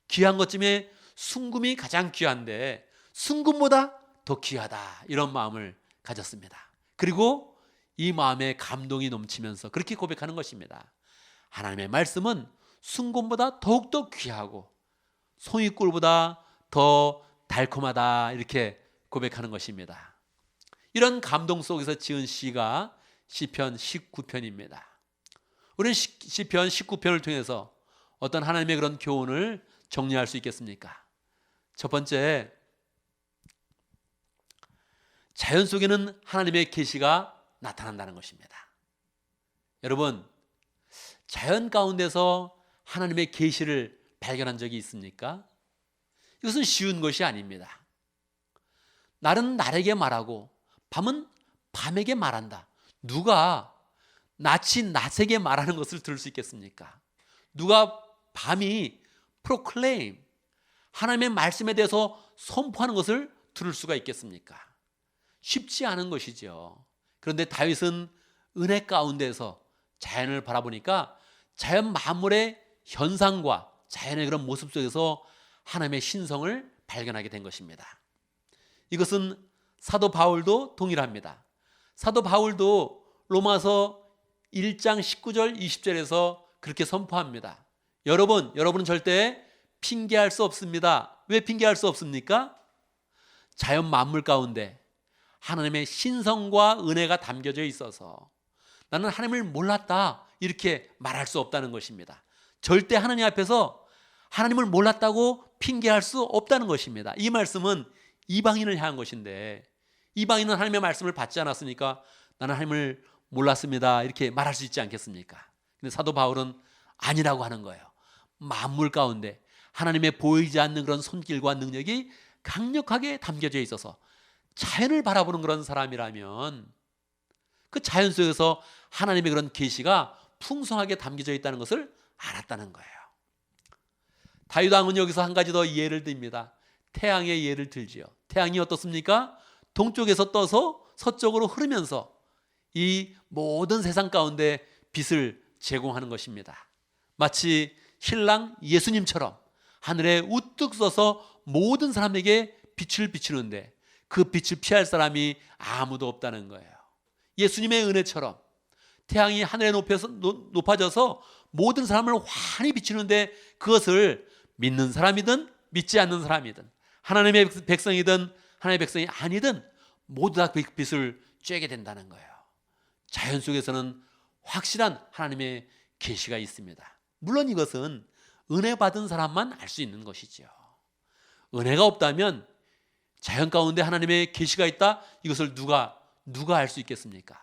귀한 것 중에 순금이 가장 귀한데 순금보다 더 귀하다. 이런 마음을 가졌습니다. 그리고 이 마음에 감동이 넘치면서 그렇게 고백하는 것입니다. 하나님의 말씀은 순금보다 더욱더 귀하고 송이꿀보다 더 달콤하다. 이렇게 고백하는 것입니다. 이런 감동 속에서 지은 시가 시편 19편입니다. 우리는 시편 19편을 통해서 어떤 하나님의 그런 교훈을 정리할 수 있겠습니까? 첫 번째, 자연 속에는 하나님의 계시가 나타난다는 것입니다. 여러분, 자연 가운데서 하나님의 계시를 발견한 적이 있습니까? 이것은 쉬운 것이 아닙니다. 날은 날에게 말하고 밤은 밤에게 말한다. 누가 낯이 낯에게 말하는 것을 들을 수 있겠습니까? 누가 밤이 proclaim, 하나님의 말씀에 대해서 선포하는 것을 들을 수가 있겠습니까? 쉽지 않은 것이죠. 그런데 다윗은 은혜 가운데서 자연을 바라보니까 자연 만물의 현상과 자연의 그런 모습 속에서 하나님의 신성을 발견하게 된 것입니다. 이것은 사도 바울도 동일합니다. 사도 바울도 로마서 1장 19절 20절에서 그렇게 선포합니다. 여러분은 절대 핑계할 수 없습니다. 왜 핑계할 수 없습니까? 자연 만물 가운데 하나님의 신성과 은혜가 담겨져 있어서 나는 하나님을 몰랐다 이렇게 말할 수 없다는 것입니다. 절대 하나님 앞에서 하나님을 몰랐다고 핑계할 수 없다는 것입니다. 이 말씀은 이방인을 향한 것인데 이방인은 하나님의 말씀을 받지 않았으니까 나는 하나님을 몰랐습니다 이렇게 말할 수 있지 않겠습니까? 근데 사도 바울은 아니라고 하는 거예요. 만물 가운데 하나님의 보이지 않는 그런 손길과 능력이 강력하게 담겨져 있어서 자연을 바라보는 그런 사람이라면 그 자연 속에서 하나님의 그런 계시가 풍성하게 담겨져 있다는 것을 알았다는 거예요. 다윗 왕은 여기서 한 가지 더 예를 듭니다. 태양의 예를 들지요. 태양이 어떻습니까? 동쪽에서 떠서 서쪽으로 흐르면서 이 모든 세상 가운데 빛을 제공하는 것입니다. 마치 신랑 예수님처럼 하늘에 우뚝 서서 모든 사람에게 빛을 비추는데 그 빛을 피할 사람이 아무도 없다는 거예요. 예수님의 은혜처럼 태양이 하늘에 높아져서 모든 사람을 환히 비추는데 그것을 믿는 사람이든 믿지 않는 사람이든 하나님의 백성이든 하나님의 백성이 아니든 모두 다 그 빛을 쬐게 된다는 거예요. 자연 속에서는 확실한 하나님의 계시가 있습니다. 물론 이것은 은혜 받은 사람만 알 수 있는 것이죠. 은혜가 없다면 자연 가운데 하나님의 계시가 있다 이것을 누가 알 수 있겠습니까?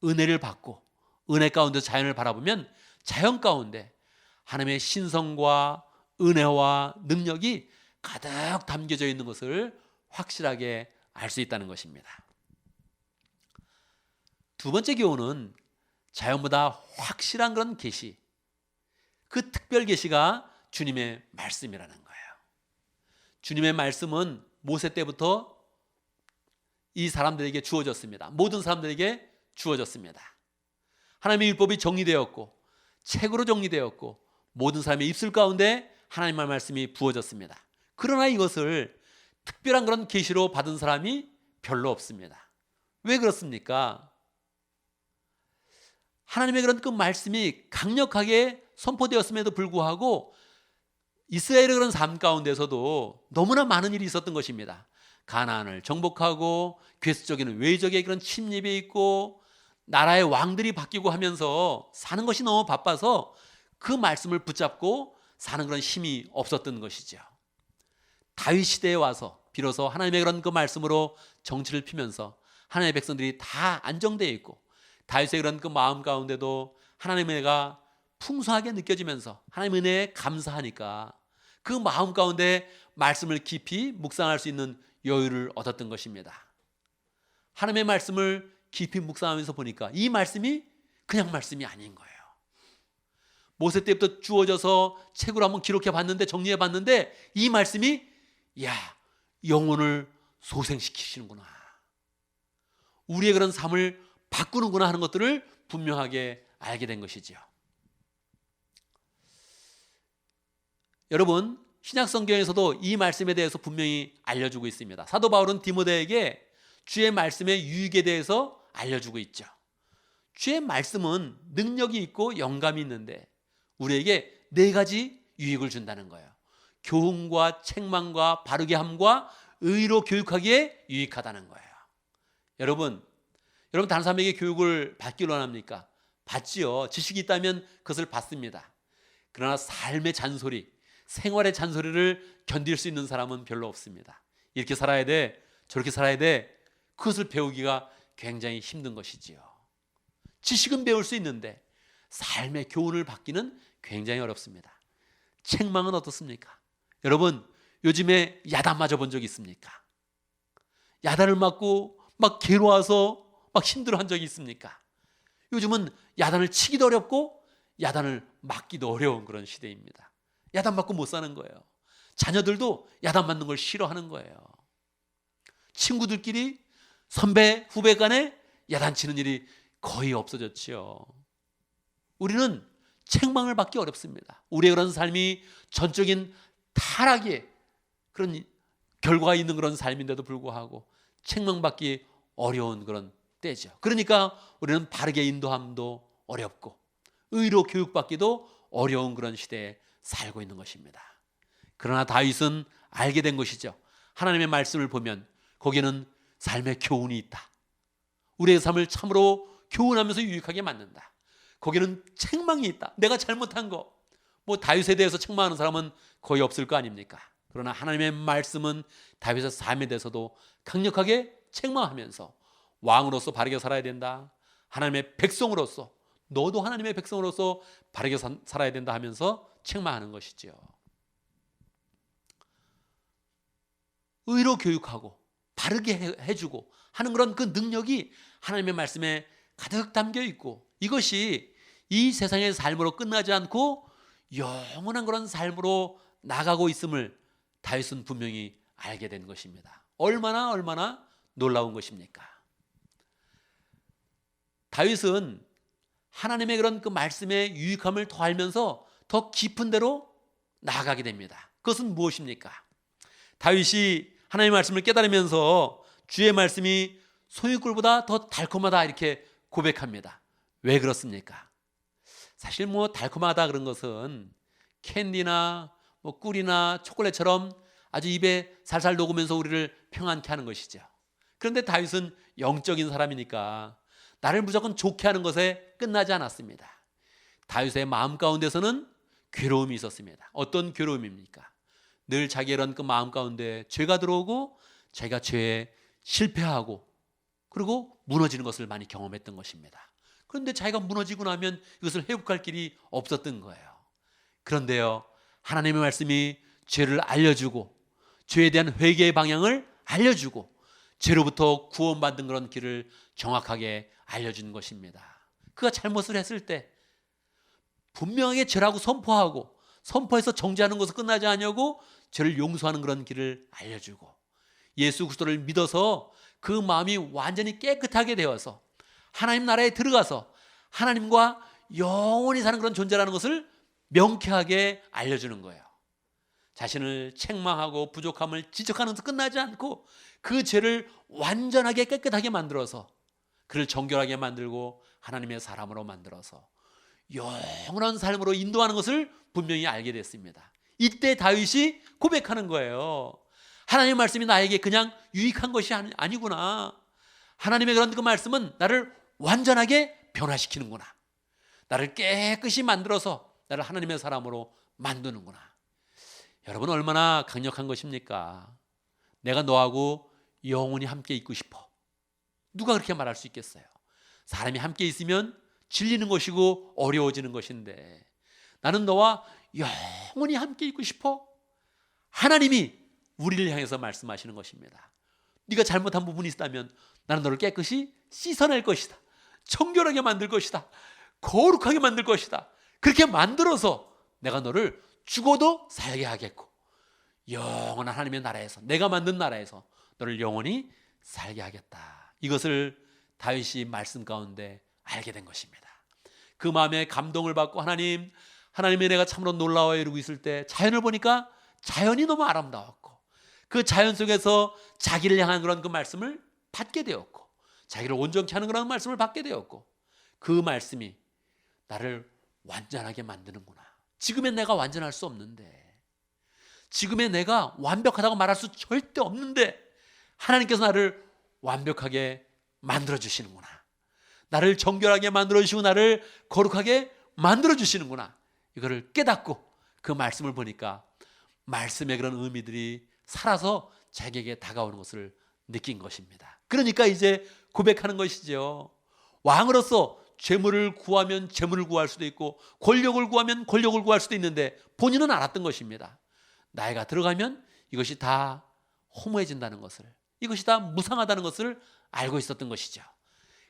은혜를 받고 은혜 가운데 자연을 바라보면 자연 가운데 하나님의 신성과 은혜와 능력이 가득 담겨져 있는 것을 확실하게 알 수 있다는 것입니다. 두 번째 교훈은 자연보다 확실한 그런 계시, 그 특별 계시가 주님의 말씀이라는 거예요. 주님의 말씀은 모세 때부터 이 사람들에게 주어졌습니다. 모든 사람들에게 주어졌습니다. 하나님의 율법이 정리되었고 책으로 정리되었고 모든 사람의 입술 가운데 하나님의 말씀이 부어졌습니다. 그러나 이것을 특별한 그런 계시로 받은 사람이 별로 없습니다. 왜 그렇습니까? 하나님의 그런 그 말씀이 강력하게 선포되었음에도 불구하고 이스라엘의 그런 삶 가운데서도 너무나 많은 일이 있었던 것입니다. 가나안을 정복하고 괴수적인 외적의 그런 침입이 있고 나라의 왕들이 바뀌고 하면서 사는 것이 너무 바빠서 그 말씀을 붙잡고 사는 그런 힘이 없었던 것이죠. 다윗 시대에 와서 비로소 하나님의 그런 그 말씀으로 정치를 피면서 하나님의 백성들이 다 안정되어 있고 다윗의 그런 그 마음 가운데도 하나님의 은혜가 풍성하게 느껴지면서 하나님의 은혜에 감사하니까 그 마음 가운데 말씀을 깊이 묵상할 수 있는 여유를 얻었던 것입니다. 하나님의 말씀을 깊이 묵상하면서 보니까 이 말씀이 그냥 말씀이 아닌 거예요. 모세 때부터 주어져서 책으로 한번 기록해 봤는데, 정리해 봤는데, 이 말씀이 야, 영혼을 소생시키시는구나, 우리의 그런 삶을 바꾸는구나 하는 것들을 분명하게 알게 된 것이죠. 여러분, 신약 성경에서도 이 말씀에 대해서 분명히 알려주고 있습니다. 사도 바울은 디모데에게 주의 말씀의 유익에 대해서 알려주고 있죠. 주의 말씀은 능력이 있고 영감이 있는데 우리에게 4가지 유익을 준다는 거예요. 교훈과 책망과 바르게 함과 의로 교육하기에 유익하다는 거예요. 여러분 다른 사람에게 교육을 받기 원합니까? 받지요. 지식이 있다면 그것을 받습니다. 그러나 삶의 잔소리, 생활의 잔소리를 견딜 수 있는 사람은 별로 없습니다. 이렇게 살아야 돼, 저렇게 살아야 돼, 그것을 배우기가 굉장히 힘든 것이지요. 지식은 배울 수 있는데 삶의 교훈을 받기는 굉장히 어렵습니다. 책망은 어떻습니까? 여러분, 요즘에 야단 맞아본 적 있습니까? 야단을 맞고 막 괴로워서 막 힘들어한 적이 있습니까? 요즘은 야단을 치기도 어렵고 야단을 맞기도 어려운 그런 시대입니다. 야단 맞고 못 사는 거예요. 자녀들도 야단 맞는 걸 싫어하는 거예요. 친구들끼리 선배, 후배 간에 야단 치는 일이 거의 없어졌지요. 우리는 책망을 받기 어렵습니다. 우리의 그런 삶이 전적인 타락의 그런 결과가 있는 그런 삶인데도 불구하고 책망받기 어려운 그런 때죠. 그러니까 우리는 바르게 인도함도 어렵고 의로 교육받기도 어려운 그런 시대에 살고 있는 것입니다. 그러나 다윗은 알게 된 것이죠. 하나님의 말씀을 보면 거기에는 삶의 교훈이 있다. 우리의 삶을 참으로 교훈하면서 유익하게 만든다. 거기는 책망이 있다. 내가 잘못한 거, 다윗에 대해서 책망하는 사람은 거의 없을 거 아닙니까? 그러나 하나님의 말씀은 다윗의 삶에 대해서도 강력하게 책망하면서 왕으로서 바르게 살아야 된다. 하나님의 백성으로서, 너도 하나님의 백성으로서 바르게 살아야 된다 하면서 책망하는 것이지요. 의로 교육하고 바르게 해주고 하는 그런 그 능력이 하나님의 말씀에 가득 담겨 있고, 이것이 이 세상의 삶으로 끝나지 않고 영원한 그런 삶으로 나가고 있음을 다윗은 분명히 알게 된 것입니다. 얼마나 놀라운 것입니까? 다윗은 하나님의 그런 그 말씀의 유익함을 더 알면서 더 깊은 데로 나아가게 됩니다. 그것은 무엇입니까? 다윗이 하나님의 말씀을 깨달으면서 주의 말씀이 소유꿀보다 더 달콤하다 이렇게 고백합니다. 왜 그렇습니까? 사실 달콤하다 그런 것은 캔디나 꿀이나 초콜릿처럼 아주 입에 살살 녹으면서 우리를 평안케 하는 것이죠. 그런데 다윗은 영적인 사람이니까 나를 무조건 좋게 하는 것에 끝나지 않았습니다. 다윗의 마음 가운데서는 괴로움이 있었습니다. 어떤 괴로움입니까? 늘 자기의 이런 그 마음 가운데 죄가 들어오고 자기가 죄에 실패하고 그리고 무너지는 것을 많이 경험했던 것입니다. 그런데 자기가 무너지고 나면 이것을 회복할 길이 없었던 거예요. 그런데요, 하나님의 말씀이 죄를 알려주고 죄에 대한 회개의 방향을 알려주고 죄로부터 구원받는 그런 길을 정확하게 알려준 것입니다. 그가 잘못을 했을 때 분명하게 죄라고 선포하고 선포해서 정죄하는 것을 끝나지 않냐고 죄를 용서하는 그런 길을 알려주고 예수 그리스도를 믿어서 그 마음이 완전히 깨끗하게 되어서 하나님 나라에 들어가서 하나님과 영원히 사는 그런 존재라는 것을 명쾌하게 알려주는 거예요. 자신을 책망하고 부족함을 지적하는 것도 끝나지 않고 그 죄를 완전하게 깨끗하게 만들어서 그를 정결하게 만들고 하나님의 사람으로 만들어서 영원한 삶으로 인도하는 것을 분명히 알게 됐습니다. 이때 다윗이 고백하는 거예요. 하나님의 말씀이 나에게 그냥 유익한 것이 아니구나. 하나님의 그런 그 말씀은 나를 완전하게 변화시키는구나. 나를 깨끗이 만들어서 나를 하나님의 사람으로 만드는구나. 여러분, 얼마나 강력한 것입니까? 내가 너하고 영원히 함께 있고 싶어. 누가 그렇게 말할 수 있겠어요? 사람이 함께 있으면 질리는 것이고 어려워지는 것인데 나는 너와 영원히 함께 있고 싶어. 하나님이 우리를 향해서 말씀하시는 것입니다. 네가 잘못한 부분이 있다면 나는 너를 깨끗이 씻어낼 것이다. 청결하게 만들 것이다. 거룩하게 만들 것이다. 그렇게 만들어서 내가 너를 죽어도 살게 하겠고 영원한 하나님의 나라에서, 내가 만든 나라에서 너를 영원히 살게 하겠다. 이것을 다윗이 말씀 가운데 알게 된 것입니다. 그 마음에 감동을 받고 하나님의 내가 참으로 놀라워 이루고 있을 때 자연을 보니까 자연이 너무 아름다웠고 그 자연 속에서 자기를 향한 그런 그 말씀을 받게 되었고 자기를 온전케 하는 그런 말씀을 받게 되었고 그 말씀이 나를 완전하게 만드는구나. 지금의 내가 완전할 수 없는데, 지금의 내가 완벽하다고 말할 수 절대 없는데 하나님께서 나를 완벽하게 만들어 주시는구나. 나를 정결하게 만들어 주시고 나를 거룩하게 만들어 주시는구나. 이거를 깨닫고 그 말씀을 보니까 말씀의 그런 의미들이 살아서 자기에게 다가오는 것을 느낀 것입니다. 그러니까 이제 고백하는 것이죠. 왕으로서 재물을 구하면 재물을 구할 수도 있고 권력을 구하면 권력을 구할 수도 있는데 본인은 알았던 것입니다. 나이가 들어가면 이것이 다 허무해진다는 것을, 이것이 다 무상하다는 것을 알고 있었던 것이죠.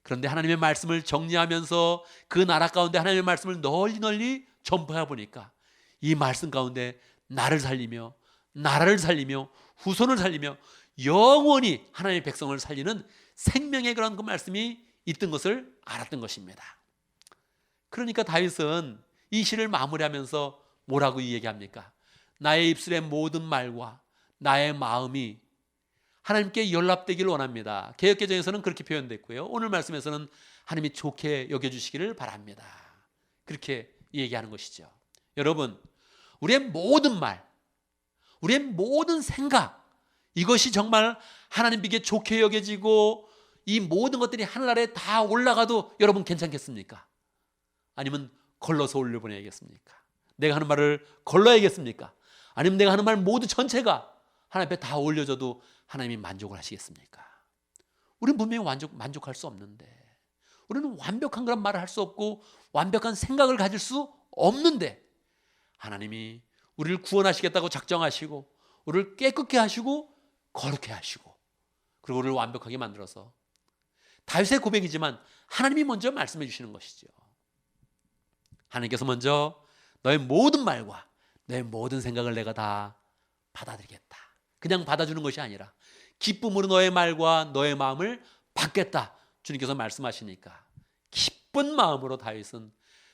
그런데 하나님의 말씀을 정리하면서 그 나라 가운데 하나님의 말씀을 널리 전파해 보니까 이 말씀 가운데 나를 살리며 나라를 살리며 후손을 살리며 영원히 하나님의 백성을 살리는 생명의 그런 그 말씀이 있던 것을 알았던 것입니다. 그러니까 다윗은 이 시를 마무리하면서 뭐라고 얘기합니까? 나의 입술의 모든 말과 나의 마음이 하나님께 연락되기를 원합니다. 개역개정에서는 그렇게 표현됐고요. 오늘 말씀에서는 하나님이 좋게 여겨주시기를 바랍니다. 그렇게 얘기하는 것이죠. 여러분, 우리의 모든 말, 우리의 모든 생각, 이것이 정말 하나님께 좋게 여겨지고 이 모든 것들이 하늘나라에 다 올라가도 여러분 괜찮겠습니까? 아니면 걸러서 올려보내야겠습니까? 내가 하는 말을 걸러야겠습니까? 아니면 내가 하는 말 모두 전체가 하나님 앞에 다 올려줘도 하나님이 만족을 하시겠습니까? 우리는 분명히 만족할 수 없는데, 우리는 완벽한 그런 말을 할 수 없고 완벽한 생각을 가질 수 없는데 하나님이 우리를 구원하시겠다고 작정하시고 우리를 깨끗게 하시고 거룩해 하시고 그리고 우리를 완벽하게 만들어서, 다윗의 고백이지만 하나님이 먼저 말씀해 주시는 것이죠. 하나님께서 먼저 너의 모든 말과 너의 모든 생각을 내가 다 받아들이겠다. 그냥 받아주는 것이 아니라 기쁨으로 너의 말과 너의 마음을 받겠다. 주님께서 말씀하시니까 기쁜 마음으로 다윗은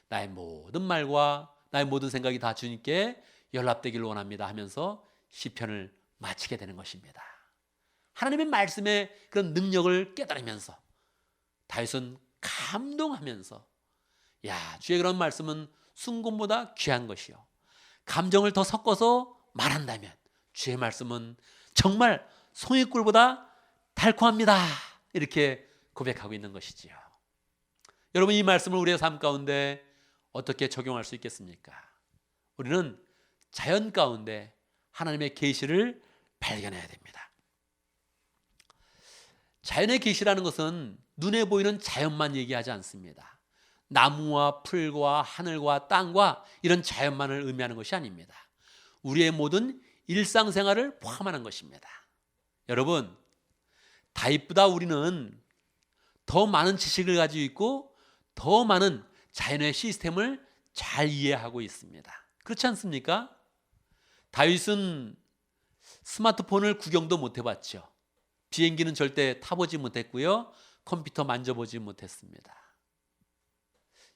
나의 모든 말과 나의 모든 생각이 다 주님께 연락되기를 원합니다 하면서 시편을 마치게 되는 것입니다. 하나님의 말씀의 그런 능력을 깨달으면서 다윗은 감동하면서, 야, 주의 그런 말씀은 순금보다 귀한 것이요, 감정을 더 섞어서 말한다면 주의 말씀은 정말 송이꿀보다 달콤합니다. 이렇게 고백하고 있는 것이지요. 여러분, 이 말씀을 우리의 삶 가운데 어떻게 적용할 수 있겠습니까? 우리는 자연 가운데 하나님의 계시를 발견해야 됩니다. 자연의 계시라는 것은 눈에 보이는 자연만 얘기하지 않습니다. 나무와 풀과 하늘과 땅과 이런 자연만을 의미하는 것이 아닙니다. 우리의 모든 일상생활을 포함하는 것입니다. 여러분, 다윗보다 우리는 더 많은 지식을 가지고 있고 더 많은 자연의 시스템을 잘 이해하고 있습니다. 그렇지 않습니까? 다윗은 스마트폰을 구경도 못 해봤죠. 비행기는 절대 타보지 못했고요. 컴퓨터 만져보지 못했습니다.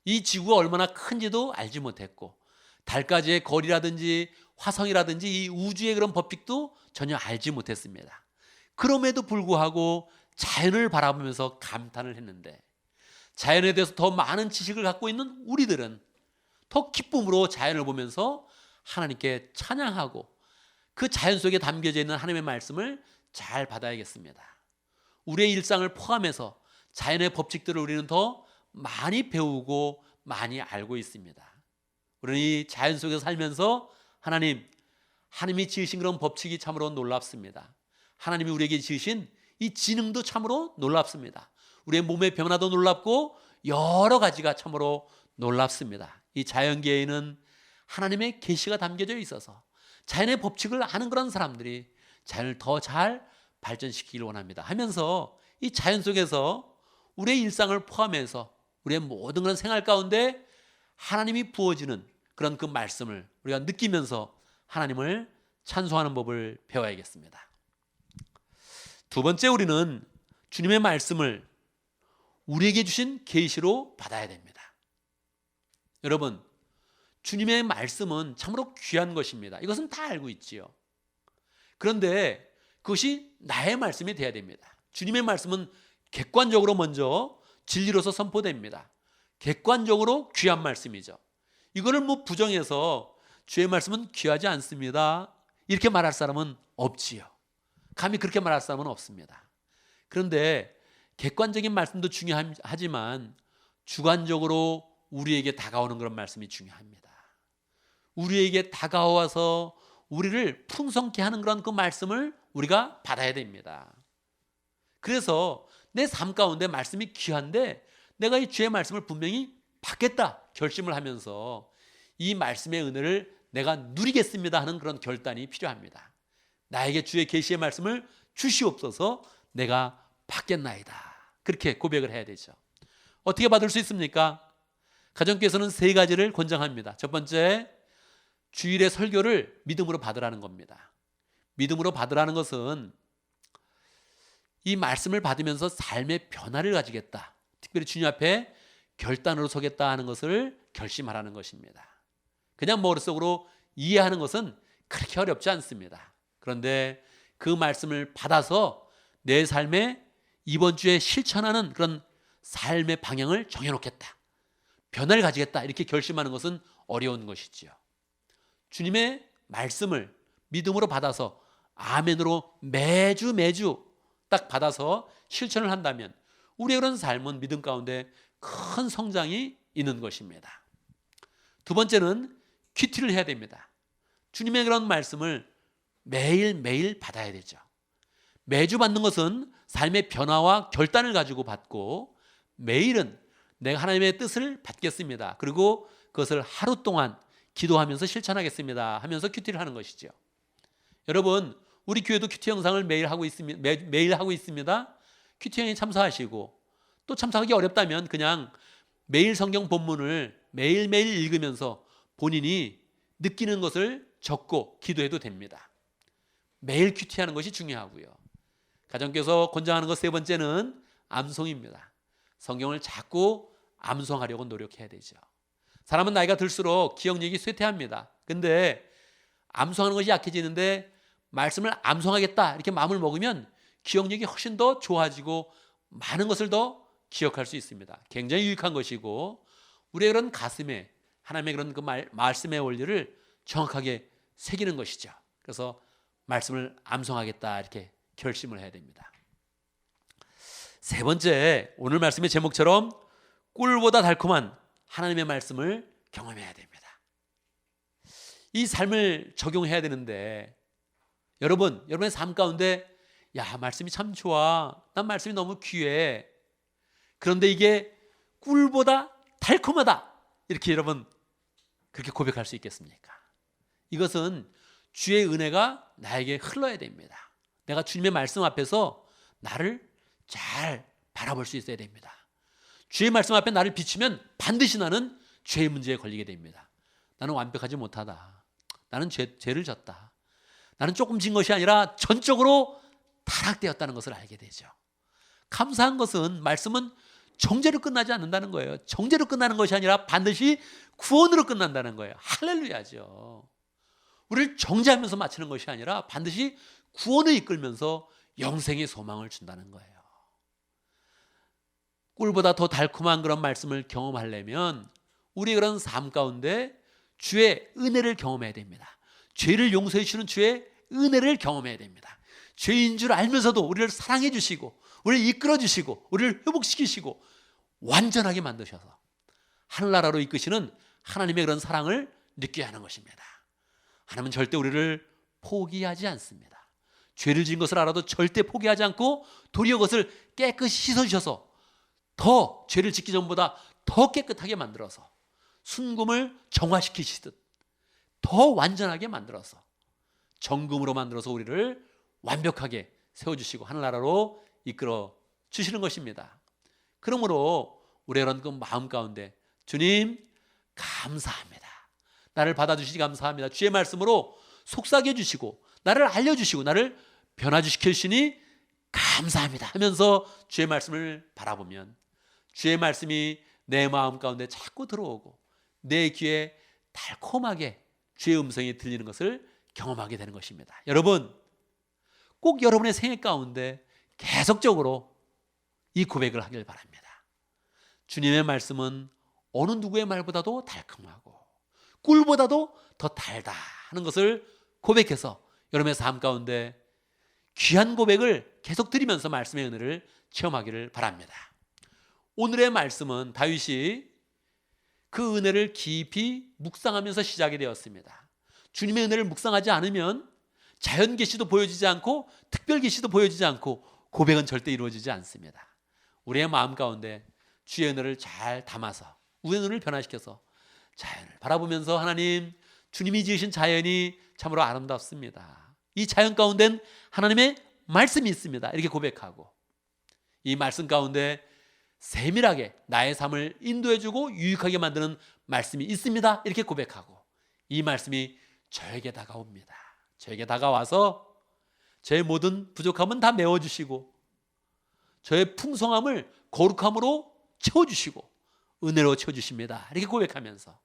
이 지구가 얼마나 큰지도 알지 못했고 달까지의 거리라든지 화성이라든지 이 우주의 그런 법칙도 전혀 알지 못했습니다. 그럼에도 불구하고 자연을 바라보면서 감탄을 했는데, 자연에 대해서 더 많은 지식을 갖고 있는 우리들은 더 기쁨으로 자연을 보면서 하나님께 찬양하고 그 자연 속에 담겨져 있는 하나님의 말씀을 잘 받아야겠습니다. 우리의 일상을 포함해서 자연의 법칙들을 우리는 더 많이 배우고 많이 알고 있습니다. 우리는 이 자연 속에서 살면서 하나님이 지으신 그런 법칙이 참으로 놀랍습니다. 하나님이 우리에게 지으신 이 지능도 참으로 놀랍습니다. 우리의 몸의 변화도 놀랍고 여러 가지가 참으로 놀랍습니다. 이 자연계에는 하나님의 계시가 담겨져 있어서 자연의 법칙을 아는 그런 사람들이 자연을 더 잘 발전시키기를 원합니다 하면서 이 자연 속에서 우리의 일상을 포함해서 우리의 모든 그런 생활 가운데 하나님이 부어지는 그런 그 말씀을 우리가 느끼면서 하나님을 찬송하는 법을 배워야겠습니다. 두 번째, 우리는 주님의 말씀을 우리에게 주신 계시로 받아야 됩니다. 여러분, 주님의 말씀은 참으로 귀한 것입니다. 이것은 다 알고 있지요. 그런데 그것이 나의 말씀이 돼야 됩니다. 주님의 말씀은 객관적으로 먼저 진리로서 선포됩니다. 객관적으로 귀한 말씀이죠. 이거를 뭐 부정해서 주의 말씀은 귀하지 않습니다 이렇게 말할 사람은 없지요. 감히 그렇게 말할 사람은 없습니다. 그런데 객관적인 말씀도 중요하지만 주관적으로 우리에게 다가오는 그런 말씀이 중요합니다. 우리에게 다가와서 우리를 풍성케 하는 그런 그 말씀을 우리가 받아야 됩니다. 그래서 내 삶 가운데 말씀이 귀한데 내가 이 주의 말씀을 분명히 받겠다 결심을 하면서 이 말씀의 은혜를 내가 누리겠습니다 하는 그런 결단이 필요합니다. 나에게 주의 계시의 말씀을 주시옵소서, 내가 받겠나이다. 그렇게 고백을 해야 되죠. 어떻게 받을 수 있습니까? 가정교회에서는 세 가지를 권장합니다. 첫 번째, 주일의 설교를 믿음으로 받으라는 겁니다. 믿음으로 받으라는 것은 이 말씀을 받으면서 삶의 변화를 가지겠다, 특별히 주님 앞에 결단으로 서겠다 하는 것을 결심하라는 것입니다. 그냥 머릿속으로 이해하는 것은 그렇게 어렵지 않습니다. 그런데 그 말씀을 받아서 내 삶에 이번 주에 실천하는 그런 삶의 방향을 정해놓겠다, 변화를 가지겠다 이렇게 결심하는 것은 어려운 것이지요. 주님의 말씀을 믿음으로 받아서 아멘으로 매주 딱 받아서 실천을 한다면 우리의 그런 삶은 믿음 가운데 큰 성장이 있는 것입니다. 두 번째는 큐티를 해야 됩니다. 주님의 그런 말씀을 매일매일 받아야 되죠. 매주 받는 것은 삶의 변화와 결단을 가지고 받고, 매일은 내가 하나님의 뜻을 받겠습니다, 그리고 그것을 하루 동안 기도하면서 실천하겠습니다 하면서 큐티를 하는 것이죠. 여러분, 우리 교회도 큐티 영상을 매일 하고 있습니다. 큐티형에 참석하시고, 또 참석하기 어렵다면 그냥 매일 성경 본문을 매일매일 읽으면서 본인이 느끼는 것을 적고 기도해도 됩니다. 매일 큐티하는 것이 중요하고요. 가정교회에서 권장하는 것 세 번째는 암송입니다. 성경을 자꾸 암송하려고 노력해야 되죠. 사람은 나이가 들수록 기억력이 쇠퇴합니다. 근데 암송하는 것이 약해지는데 말씀을 암송하겠다 이렇게 마음을 먹으면 기억력이 훨씬 더 좋아지고 많은 것을 더 기억할 수 있습니다. 굉장히 유익한 것이고, 우리의 그런 가슴에 하나님의 그런 그 말씀의 원리를 정확하게 새기는 것이죠. 그래서 말씀을 암송하겠다 이렇게 결심을 해야 됩니다. 세 번째, 오늘 말씀의 제목처럼 꿀보다 달콤한 하나님의 말씀을 경험해야 됩니다. 이 삶을 적용해야 되는데, 여러분의 삶 가운데 야, 말씀이 참 좋아, 난 말씀이 너무 귀해, 그런데 이게 꿀보다 달콤하다 이렇게 여러분 그렇게 고백할 수 있겠습니까? 이것은 주의 은혜가 나에게 흘러야 됩니다. 내가 주님의 말씀 앞에서 나를 잘 바라볼 수 있어야 됩니다. 주의 말씀 앞에 나를 비추면 반드시 나는 죄의 문제에 걸리게 됩니다. 나는 완벽하지 못하다, 나는 죄를 졌다, 나는 조금 진 것이 아니라 전적으로 타락되었다는 것을 알게 되죠. 감사한 것은 말씀은 정죄로 끝나지 않는다는 거예요. 정죄로 끝나는 것이 아니라 반드시 구원으로 끝난다는 거예요. 할렐루야죠. 우리를 정죄하면서 마치는 것이 아니라 반드시 구원을 이끌면서 영생의 소망을 준다는 거예요. 꿀보다 더 달콤한 그런 말씀을 경험하려면 우리의 그런 삶 가운데 주의 은혜를 경험해야 됩니다. 죄를 용서해 주시는 주의 은혜를 경험해야 됩니다. 죄인 줄 알면서도 우리를 사랑해 주시고, 우리를 이끌어 주시고, 우리를 회복시키시고 완전하게 만드셔서 하늘나라로 이끄시는 하나님의 그런 사랑을 느껴야 하는 것입니다. 하나님은 절대 우리를 포기하지 않습니다. 죄를 지은 것을 알아도 절대 포기하지 않고 도리어 그것을 깨끗이 씻어주셔서 더 죄를 짓기 전보다 더 깨끗하게 만들어서 순금을 정화시키시듯 더 완전하게 만들어서 정금으로 만들어서 우리를 완벽하게 세워주시고 하늘나라로 이끌어 주시는 것입니다. 그러므로 우리는 그 마음 가운데 주님 감사합니다. 나를 받아주시기 감사합니다. 주의 말씀으로 속삭여 주시고 나를 알려주시고 나를 변화시켜 주시니 감사합니다 하면서 주의 말씀을 바라보면 주의 말씀이 내 마음 가운데 자꾸 들어오고 내 귀에 달콤하게 주의 음성이 들리는 것을 경험하게 되는 것입니다. 여러분, 꼭 여러분의 생애 가운데 계속적으로 이 고백을 하길 바랍니다. 주님의 말씀은 어느 누구의 말보다도 달콤하고 꿀보다도 더 달다 하는 것을 고백해서 여러분의 삶 가운데 귀한 고백을 계속 드리면서 말씀의 은혜를 체험하기를 바랍니다. 오늘의 말씀은 다윗이 그 은혜를 깊이 묵상하면서 시작이 되었습니다. 주님의 은혜를 묵상하지 않으면 자연 계시도 보여지지 않고 특별 계시도 보여지지 않고 고백은 절대 이루어지지 않습니다. 우리의 마음 가운데 주의 은혜를 잘 담아서 우리의 눈을 변화시켜서 자연을 바라보면서 하나님, 주님이 지으신 자연이 참으로 아름답습니다. 이 자연 가운데는 하나님의 말씀이 있습니다. 이렇게 고백하고 이 말씀 가운데 세밀하게 나의 삶을 인도해주고 유익하게 만드는 말씀이 있습니다. 이렇게 고백하고 이 말씀이 저에게 다가옵니다. 저에게 다가와서 저의 모든 부족함은 다 메워주시고 저의 풍성함을 거룩함으로 채워주시고 은혜로 채워주십니다. 이렇게 고백하면서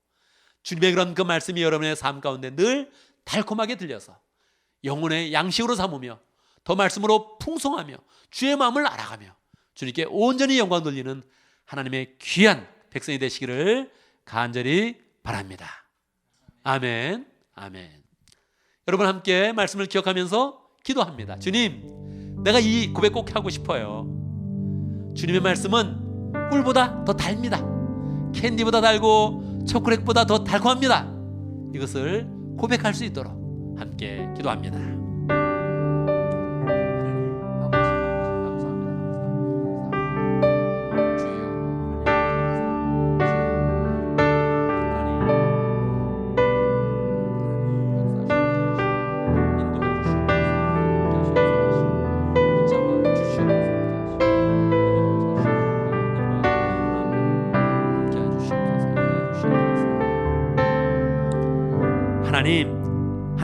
주님의 그런 그 말씀이 여러분의 삶 가운데 늘 달콤하게 들려서 영혼의 양식으로 삼으며 더 말씀으로 풍성하며 주의 마음을 알아가며 주님께 온전히 영광 돌리는 하나님의 귀한 백성이 되시기를 간절히 바랍니다. 아멘, 아멘. 여러분 함께 말씀을 기억하면서 기도합니다. 주님, 내가 이 고백 꼭 하고 싶어요. 주님의 말씀은 꿀보다 더 달입니다. 캔디보다 달고 초콜릿보다 더 달콤합니다. 이것을 고백할 수 있도록 함께 기도합니다.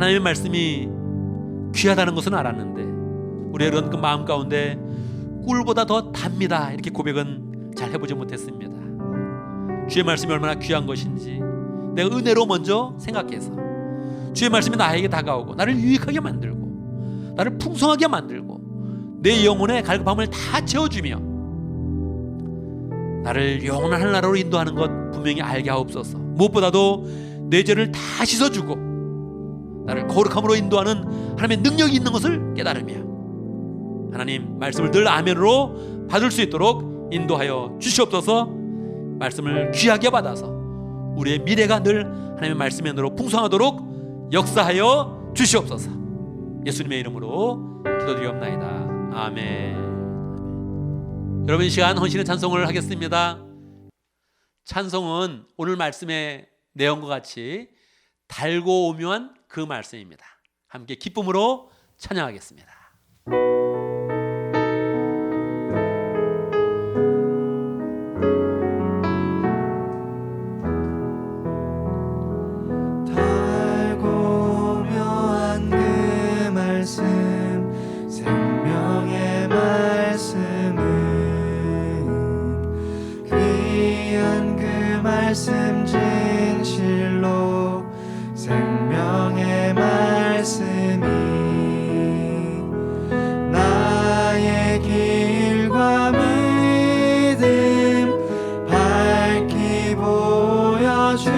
하나님의 말씀이 귀하다는 것은 알았는데 우리의 그런 그 마음 가운데 꿀보다 더 답니다 이렇게 고백은 잘 해보지 못했습니다. 주의 말씀이 얼마나 귀한 것인지 내가 은혜로 먼저 생각해서 주의 말씀이 나에게 다가오고 나를 유익하게 만들고 나를 풍성하게 만들고 내 영혼의 갈급함을 다 채워주며 나를 영원한 하늘나라로 인도하는 것 분명히 알게 하옵소서. 무엇보다도 내 죄를 다 씻어주고 나를 거룩함으로 인도하는 하나님의 능력이 있는 것을 깨달으며 하나님 말씀을 늘 아멘으로 받을 수 있도록 인도하여 주시옵소서. 말씀을 귀하게 받아서 우리의 미래가 늘 하나님의 말씀의 은혜로 풍성하도록 역사하여 주시옵소서. 예수님의 이름으로 기도드리옵나이다. 아멘. 여러분, 이 시간 헌신의 찬송을 하겠습니다. 찬송은 오늘 말씀의 내용과 같이 달고 오묘한 그 말씀입니다. 함께 기쁨으로 찬양하겠습니다. 달고 묘한 그 말씀, 생명의 말씀은 귀한 그 말씀 진실로 생명의 말씀이 나의 길과 믿음 밝히 보여주니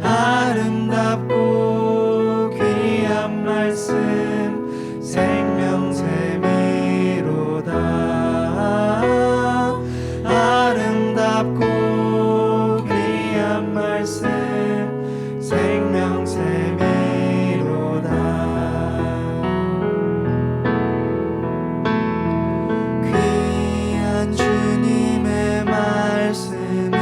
아름답고 귀한 말씀 생명샘이로다. 아름답고 귀한 말씀 생명샘이로다. 귀한 주님의 말씀은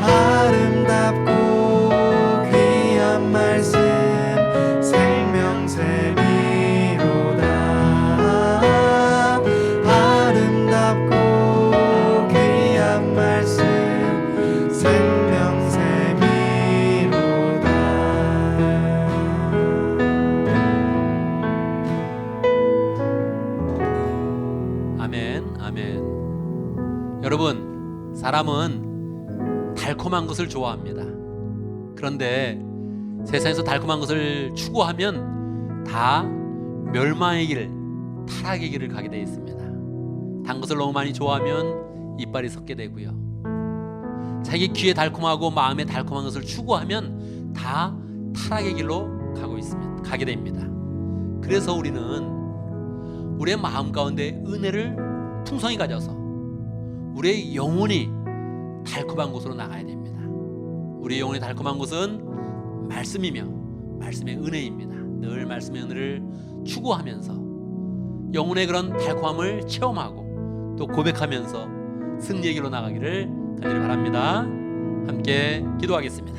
아름답고 귀한 말씀 생명샘이로다. 아름답고 귀한 말씀 생명샘이로다. 아멘, 아멘. 여러분, 사람은 달콤한 것을 좋아합니다. 그런데 세상에서 달콤한 것을 추구하면 다 멸망의 길, 타락의 길을 가게 되어 있습니다. 단 것을 너무 많이 좋아하면 이빨이 썩게 되고요. 자기 귀에 달콤하고 마음에 달콤한 것을 추구하면 다 타락의 길로 가게 됩니다. 그래서 우리는 우리의 마음 가운데 은혜를 풍성히 가져서 우리의 영혼이 달콤한 곳으로 나가야 됩니다. 우리의 영혼이 달콤한 곳은 말씀이며 말씀의 은혜입니다. 늘 말씀의 은혜를 추구하면서 영혼의 그런 달콤함을 체험하고 또 고백하면서 승리의 길로 나가기를 간절히 바랍니다. 함께 기도하겠습니다.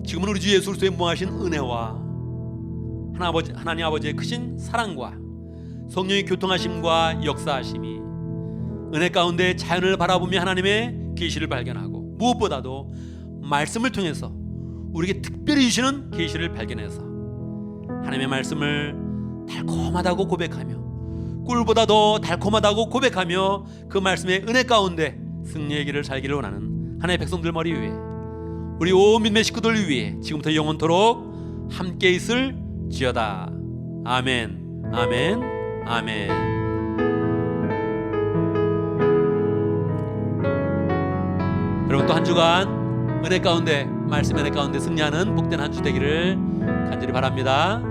지금은 우리 주 예수 그리스도의 무한하신 은혜와 하나님 아버지의 크신 사랑과 성령의 교통하심과 역사하심이 은혜 가운데 자연을 바라보며 하나님의 계시를 발견하고 무엇보다도 말씀을 통해서 우리에게 특별히 주시는 계시를 발견해서 하나님의 말씀을 달콤하다고 고백하며 꿀보다 더 달콤하다고 고백하며 그 말씀의 은혜 가운데 승리의 길을 살기를 원하는 하나님의 백성들 머리 위에 우리 온 믿음의 식구들 위해 지금부터 영원토록 함께 있을 지어다. 아멘, 아멘, 아멘. 여러분 또 한 주간 은혜 가운데 말씀 은혜 가운데 승리하는 복된 한 주 되기를 간절히 바랍니다.